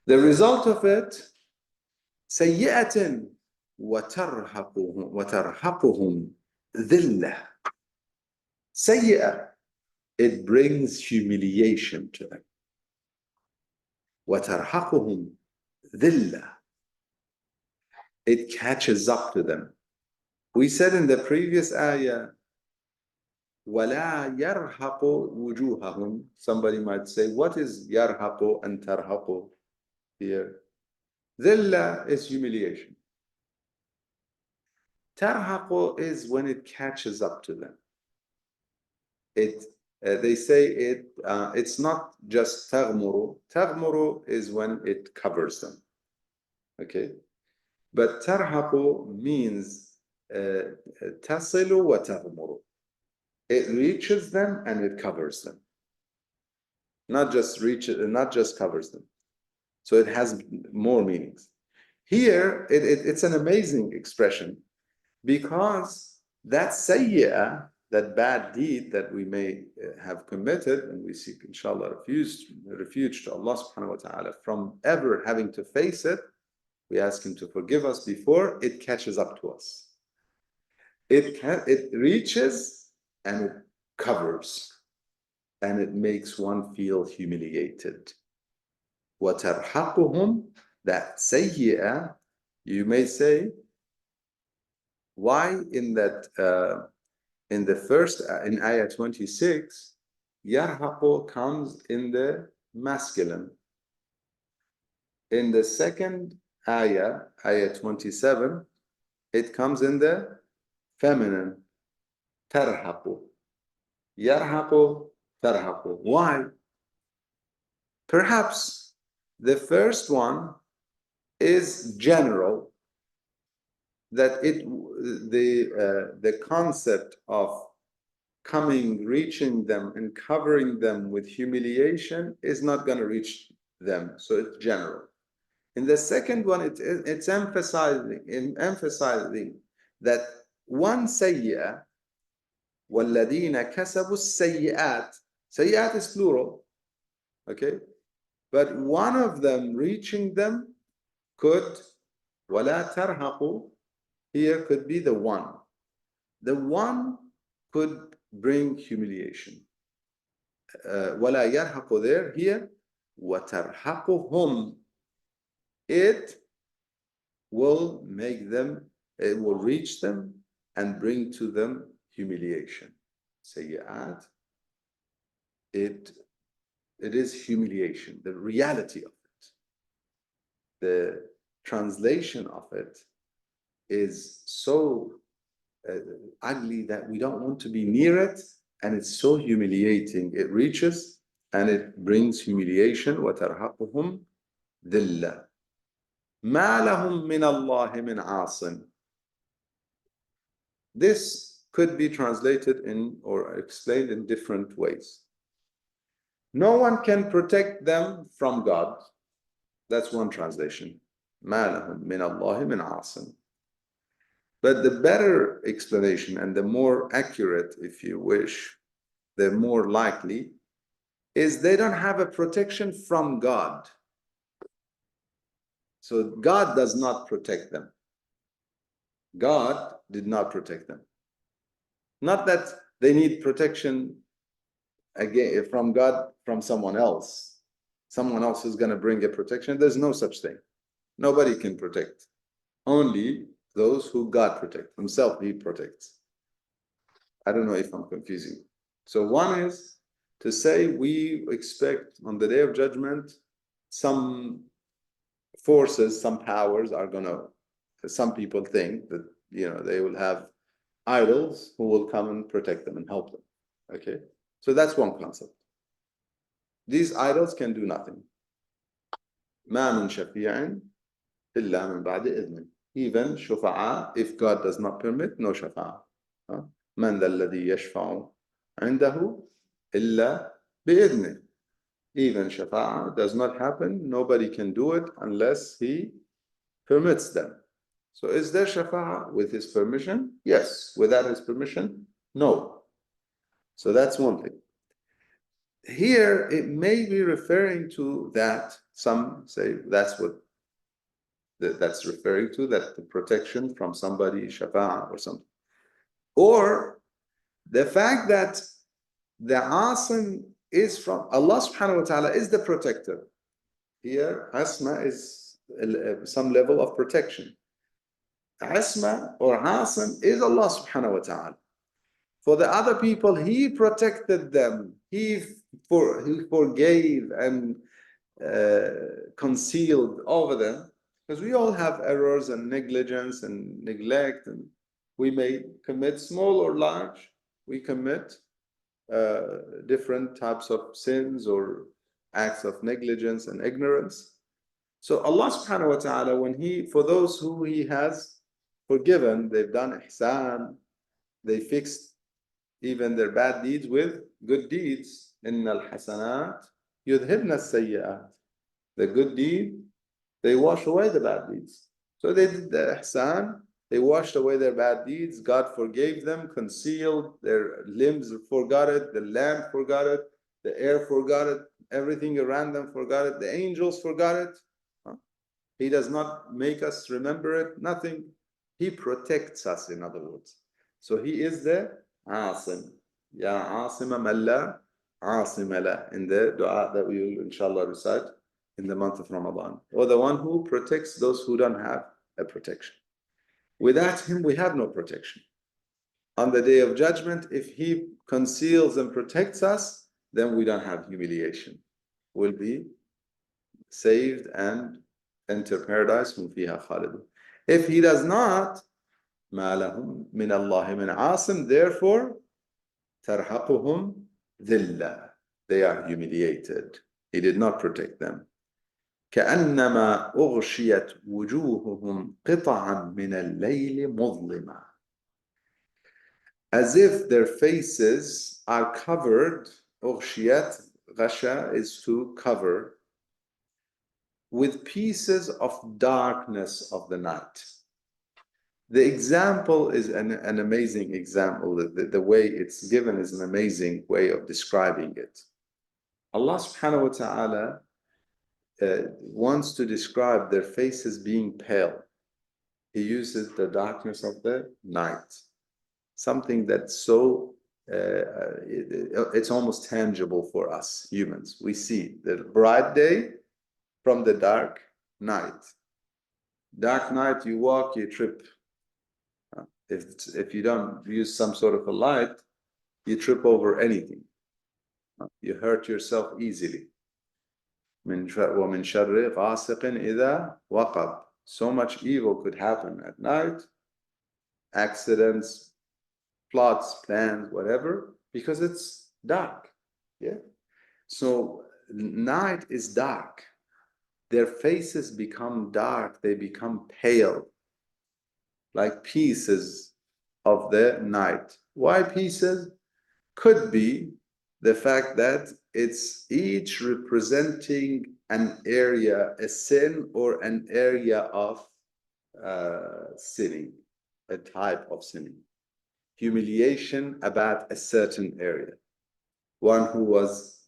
The result of it, سَيِّئَةٍ وَتَرْهَقُهُمْ ذِلَّةٍ. سَيِّئَةٍ. It brings humiliation to them. وَتَرْهَقُهُمْ ذِلَّةٍ. It catches up to them. We said in the previous ayah, وَلَا يَرْهَقُ وُجُوهَهُمْ. Somebody might say, what is يَرْهَقُ and تَرْهَقُ here? ذِلَّة is humiliation. تَرْهَقُ is when it catches up to them. They say it's not just تَغْمُرُ. تَغْمُرُ is when it covers them. Okay? But تَرْهَقُ means تَصِلُ وَتَغْمُرُ. It reaches them and it covers them. Not just covers them. So it has more meanings. Here, it's an amazing expression because that sayyi'ah, that bad deed that we may have committed, and we seek, inshallah, refuge to Allah subhanahu wa ta'ala from ever having to face it, we ask Him to forgive us before it catches up to us. It reaches and it covers, and it makes one feel humiliated. وَتَرْحَقُهُمْ. That sayyi'ah, you may say, why in that In the first, in ayah 26, yarhaqu comes in the masculine. In the second ayah, ayah 27, it comes in the feminine. Tarhaqu. Yarhaqu, tarhaqu. Why? Perhaps the first one is general, that the concept of coming, reaching them, and covering them with humiliation is not going to reach them. So it's general. In the second one, it's emphasizing that one sayyi'ah, وَالَّذِينَ كَسَبُوا السَّيِّئَاتِ. Sayyi'at is plural, okay? But one of them reaching them could, وَلَا تَرْهَقُوا, here could be the one. The one could bring humiliation. وَلَا يَرْهَقُ there, here, وَتَرْهَقُهُمْ. It will make them, it will reach them and bring to them humiliation. Sayyat, it is humiliation, the reality of it. The translation of it is so ugly that we don't want to be near it, and it's so humiliating. It reaches and it brings humiliation. وَتَرْهَقُهُمْ ذِلَّةٌ مَا لَهُم مِّنَ اللَّهِ مِنْ عَاصٍ. This could be translated in or explained in different ways. No one can protect them from God. That's one translation. مَا لَهُم مِّنَ اللَّهِ مِنْ عَاصٍ. But the better explanation and the more accurate, if you wish, the more likely, is they don't have a protection from God. So God does not protect them. God did not protect them. Not that they need protection again from God, from someone else. Someone else is going to bring a protection. There's no such thing. Nobody can protect. Only those who God protects. Himself, He protects. I don't know if I'm confusing. So one is to say we expect on the Day of Judgment some forces, some powers are going to, some people think that, they will have idols who will come and protect them and help them. Okay? So that's one concept. These idols can do nothing. ما من شفيع إلا من بعد إذنه. Even شفعاء, if God does not permit, no شفاعة. من ذا الذي يشفع عنده إلا بإذنه. Even shafa'a does not happen. Nobody can do it unless He permits them. So is there shafa'a with His permission? Yes. Without His permission? No. So that's one thing. Here, it may be referring to that. Some say that's what that's referring to, that the protection from somebody, shafa'a or something. Or the fact that the asim is from Allah subhanahu wa ta'ala is the protector. Here, asma is some level of protection. Asma or asim is Allah subhanahu wa ta'ala. For the other people, He protected them. He forgave and concealed over them. Because we all have errors and negligence and neglect, and we may commit small or large. We commit different types of sins or acts of negligence and ignorance. So Allah subhanahu wa ta'ala, when for those who He has forgiven, they've done ihsan, they fixed even their bad deeds with good deeds. Innal hasanat yudhibna as-sayyi'at. The good deed, they wash away the bad deeds. So they did the ihsan, they washed away their bad deeds, God forgave them, concealed, their limbs forgot it, the lamp forgot it, the air forgot it, everything around them forgot it, the angels forgot it. He does not make us remember it, nothing. He protects us, in other words. So He is the Asim. Ya Asima Malla Asimala, in the dua that we will inshallah recite in the month of Ramadan. Or the one who protects those who don't have a protection. Without Him, we have no protection. On the day of judgment, if he conceals and protects us, then we don't have humiliation. We'll be saved and enter paradise. If he does not, ما لهم من الله من عاصم, therefore ترهقهم ذلة, they are humiliated. He did not protect them. كأنما أغشيت وجوههم قطعا من الليل مظلمة, as if their faces are covered. أغشيت, غشا is to cover, with pieces of darkness of the night. The example is an amazing example. The way it's given is an amazing way of describing it. Allah subhanahu wa ta'ala wants to describe their faces being pale. He uses the darkness of the night, something that's so it's almost tangible for us humans. We see the bright day from the dark night. Dark night, you walk, you trip. If you don't use some sort of a light, you trip over anything. You hurt yourself easily. وَمِن شَرِّ غَاسِقٍ إِذَا وَقَبَ. So much evil could happen at night, accidents, plots, plans, whatever, because it's dark. Yeah. So night is dark. Their faces become dark, they become pale, like pieces of the night. Why pieces? Could be the fact that it's each representing an area, a sin or an area of sinning, a type of sinning. Humiliation about a certain area. One who was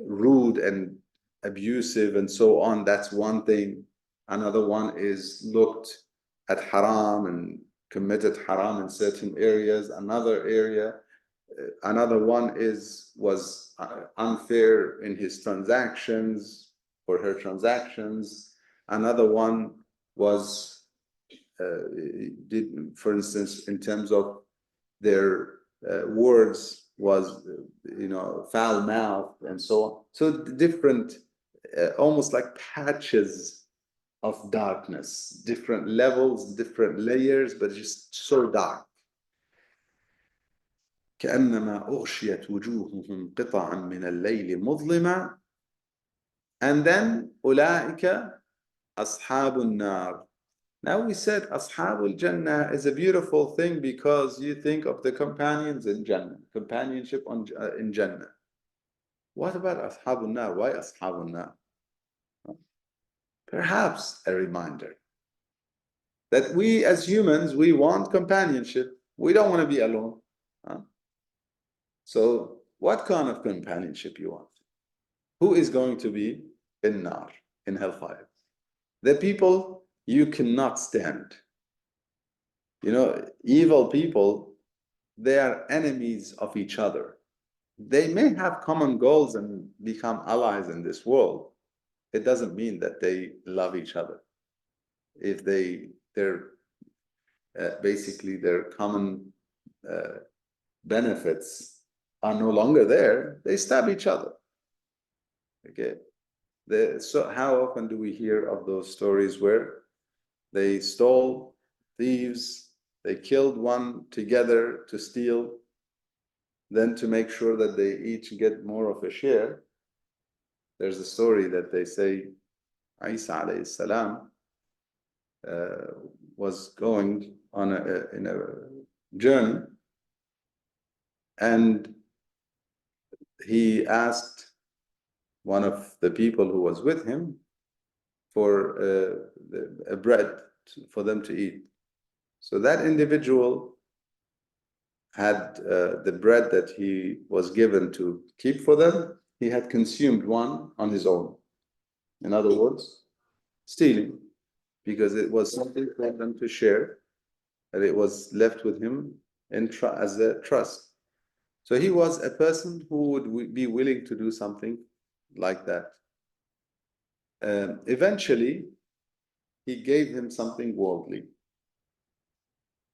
rude and abusive and so on, that's one thing. Another one is looked at haram and committed haram in certain areas. Another one was unfair in his transactions or her transactions. Another one was for instance, in terms of their words, was foul mouth and so on. So different, almost like patches of darkness, different levels, different layers, but just so dark. كأنما أغشيت وجوههم قطعا من الليل مظلمة. And then أولئك أصحاب النار. Now we said Ashabul Jannah is a beautiful thing because you think of the companions in Jannah, companionship in Jannah. What about Ashabul Nar? Why Ashabul Nar? Perhaps a reminder that we as humans, we want companionship. We don't want to be alone. So what kind of companionship you want? Who is going to be in Nar, in hellfire? The people you cannot stand. Evil people, they are enemies of each other. They may have common goals and become allies in this world. It doesn't mean that they love each other. If they're basically their common benefits are no longer there, they stab each other. Okay. So how often do we hear of those stories where they stole, thieves, they killed one together to steal, then to make sure that they each get more of a share? There's a story that they say Isa alayhi salam was going on in a journey, and he asked one of the people who was with him for a bread for them to eat. So that individual had the bread that he was given to keep for them. He had consumed one on his own. In other words, stealing, because it was something for them to share, and it was left with him as a trust. So he was a person who would be willing to do something like that. Eventually, he gave him something worldly.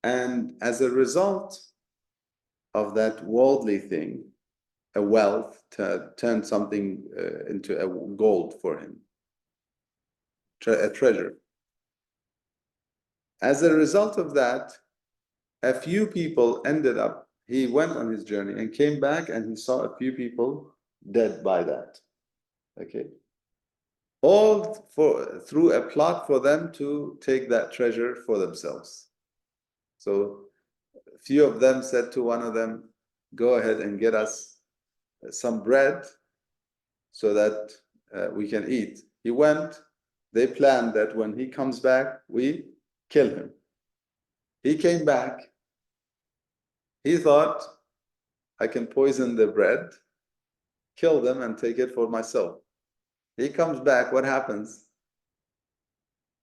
And as a result of that worldly thing, a wealth turned something into a gold for him, a treasure. As a result of that, a few people ended up, he went on his journey and came back and he saw a few people dead by that. Okay. All through a plot for them to take that treasure for themselves. So a few of them said to one of them, go ahead and get us some bread so that we can eat. He went, they planned that when he comes back, we kill him. He came back, he thought, I can poison the bread, kill them and take it for myself. He comes back, what happens?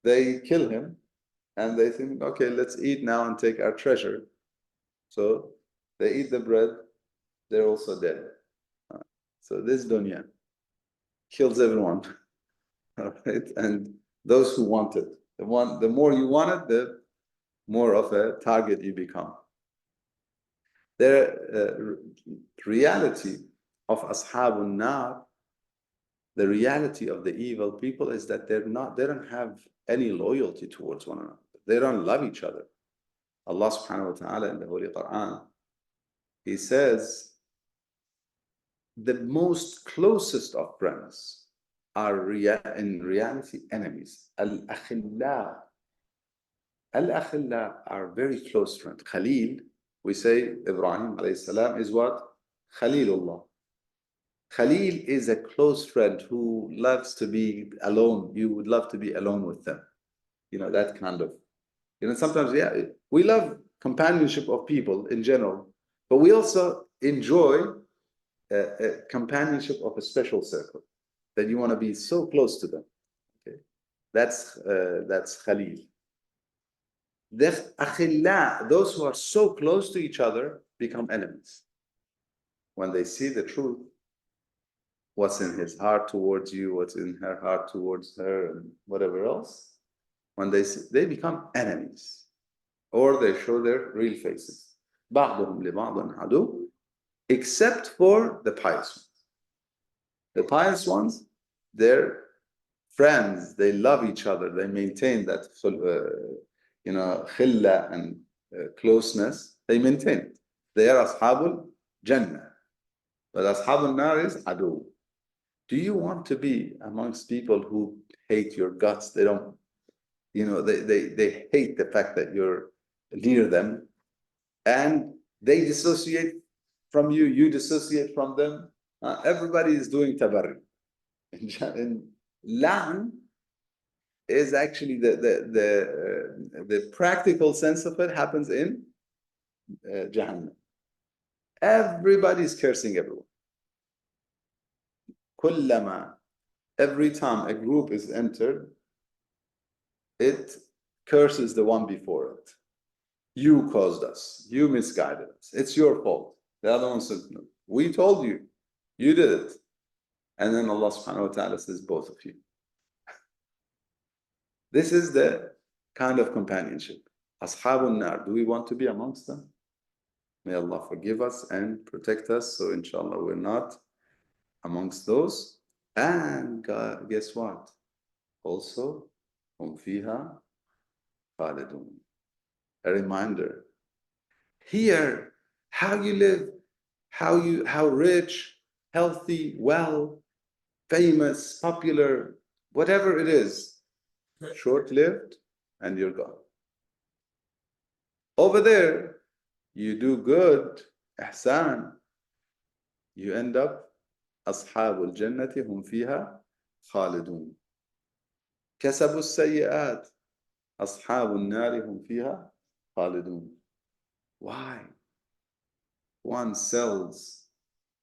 They kill him and they think, okay, let's eat now and take our treasure. So they eat the bread, they're also dead. So this dunya kills everyone, right? And those who want it, the more you want it, the more of a target you become. The reality of Ashabun Nar, the reality of the evil people is that they don't have any loyalty towards one another. They don't love each other. Allah subhanahu wa ta'ala in the Holy Quran, He says, the most closest of friends are in reality enemies. Al-akhilla. Al-akhilla are very close friends. Khalil, we say Ibrahim alayhi salam is what? Khalilullah. Khalil is a close friend who loves to be alone. You would love to be alone with them. You know, that kind of, sometimes, yeah, we love companionship of people in general, but we also enjoy a companionship of a special circle that you want to be so close to them. Okay, that's Khalil. Akhilla, those who are so close to each other become enemies. When they see the truth, what's in his heart towards you, what's in her heart towards her, and whatever else, when they see, they become enemies, or they show their real faces. بَعْضُهُمْ لِبَعْضٍ عَدُوٌّ, except for the pious ones. The pious ones, they're friends, they love each other, they maintain that khilla and closeness, they maintain it. They are Ashabul Jannah. But Ashabul Nar is Adu. Do you want to be amongst people who hate your guts? They don't, they hate the fact that you're near them, and they dissociate from you, you dissociate from them. Everybody is doing tabarri. In La'n is actually the practical sense of it happens in Jahannam. Everybody's cursing everyone. Kullama, every time a group is entered, it curses the one before it. You caused us. You misguided us. It's your fault. The other one says, no, we told you. You did it. And then Allah subhanahu wa ta'ala says, both of you. This is the kind of companionship. Ashabun Nar, do we want to be amongst them? May Allah forgive us and protect us. So inshallah, we're not amongst those. And God, guess what? Also, hum fiha khalidun. A reminder. Here, how you live, how rich, healthy, well, famous, popular, whatever it is, short-lived, and you're gone. Over there, you do good, ihsan, you end up ashabul jannati hum fiha khalidun. Kasabu sayyi'at, ashabul nari hum fiha khalidun. Why? One sells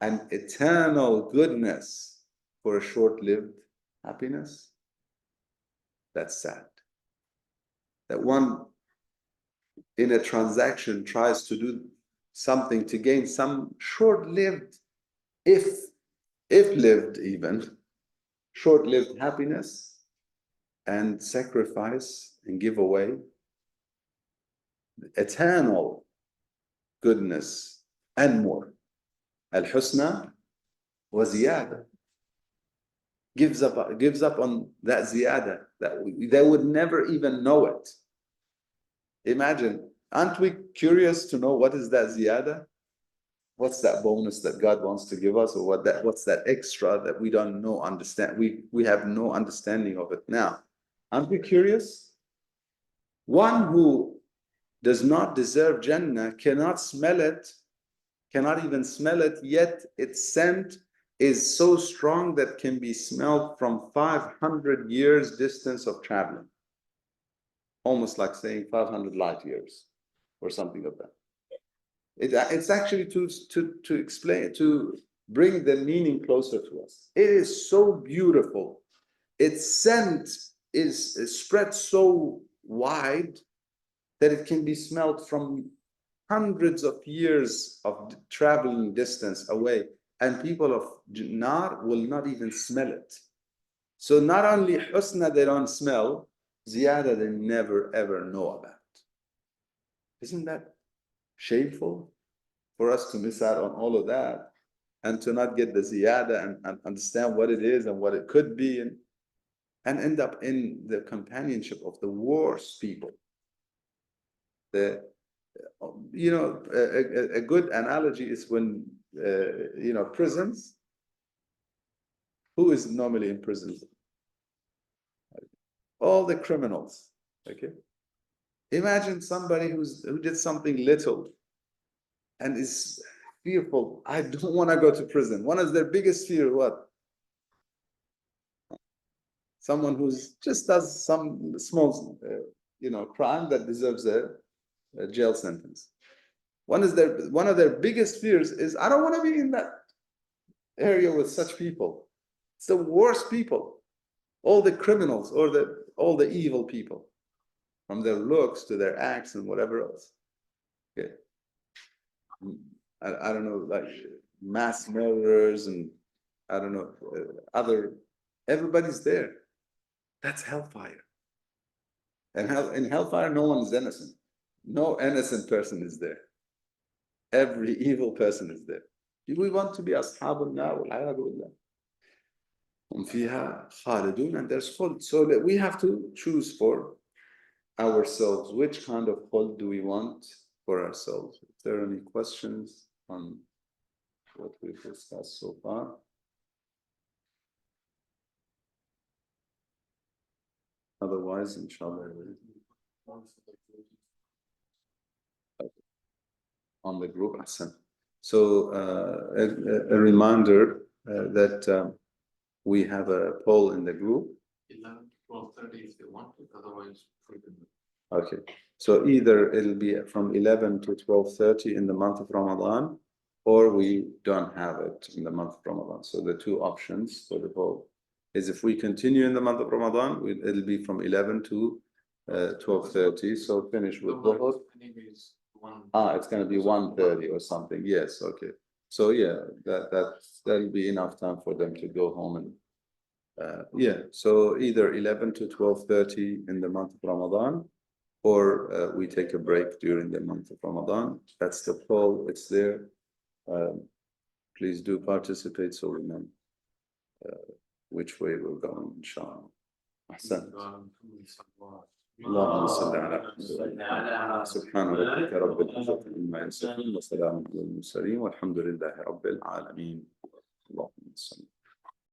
an eternal goodness for a short-lived happiness. That's sad. That one in a transaction tries to do something to gain some short-lived, if lived even, short-lived happiness, and sacrifice and give away eternal goodness and more. Al-Husna wa ziyada. Gives up on that ziyada, that they would never even know it. Imagine, aren't we curious to know what is that ziyada? What's that bonus that God wants to give us, or what's that extra that we don't know, understand? We have no understanding of it now. Aren't we curious? One who does not deserve Jannah cannot smell it, cannot even smell it, yet its scent is so strong that can be smelled from 500 years distance of traveling. Almost like saying 500 light years or something of that. It's actually to explain, to bring the meaning closer to us. It is so beautiful. Its scent is spread so wide that it can be smelled from hundreds of years of traveling distance away, and people of Nar will not even smell it. So not only Husna they don't smell, Ziyada they never ever know about. Isn't that shameful for us to miss out on all of that and to not get the Ziyada and understand what it is and what it could be, and end up in the companionship of the worst people? A good analogy is when prisons. Who is normally in prisons? All the criminals. Okay. Imagine somebody who did something little and is fearful. I don't want to go to prison. One of their biggest fear, what? Someone who's just does some small, crime that deserves a jail sentence. One of their biggest fears is, I don't want to be in that area with such people. It's the worst people. All the criminals, or all the evil people, from their looks to their acts and whatever else. Okay. I don't know, like mass murderers and I don't know, everybody's there. That's hellfire. And in hellfire, no one is innocent. No innocent person is there. Every evil person is there. Do we want to be ashabun nar wal a'yadu billah? فيها خالدون, and there's khuld. So that we have to choose for ourselves which kind of khuld do we want for ourselves. If there are any questions on what we've discussed so far. Otherwise, inshallah, on the group. Ahsan. So a reminder that we have a poll in the group. 11, 12:30 if they want it, otherwise. Okay. So either it'll be from 11 to 12:30 in the month of Ramadan, or we don't have it in the month of Ramadan. So the two options for the poll is, if we continue in the month of Ramadan, it'll be from 11 to 12:30. So finish with Dhuhr. It's going to be 1:30 or something. Yes. Okay. So yeah, that'll be enough time for them to go home and so either 11 to 12:30 in the month of Ramadan, or we take a break during the month of Ramadan. That's the poll. It's there. Please do participate so we know which way we're going, inshallah. Ahsan. اللهم صل على محمد. سبحان ربك رب العزة عما يصفون وسلام على المرسلين والحمد لله رب العالمين.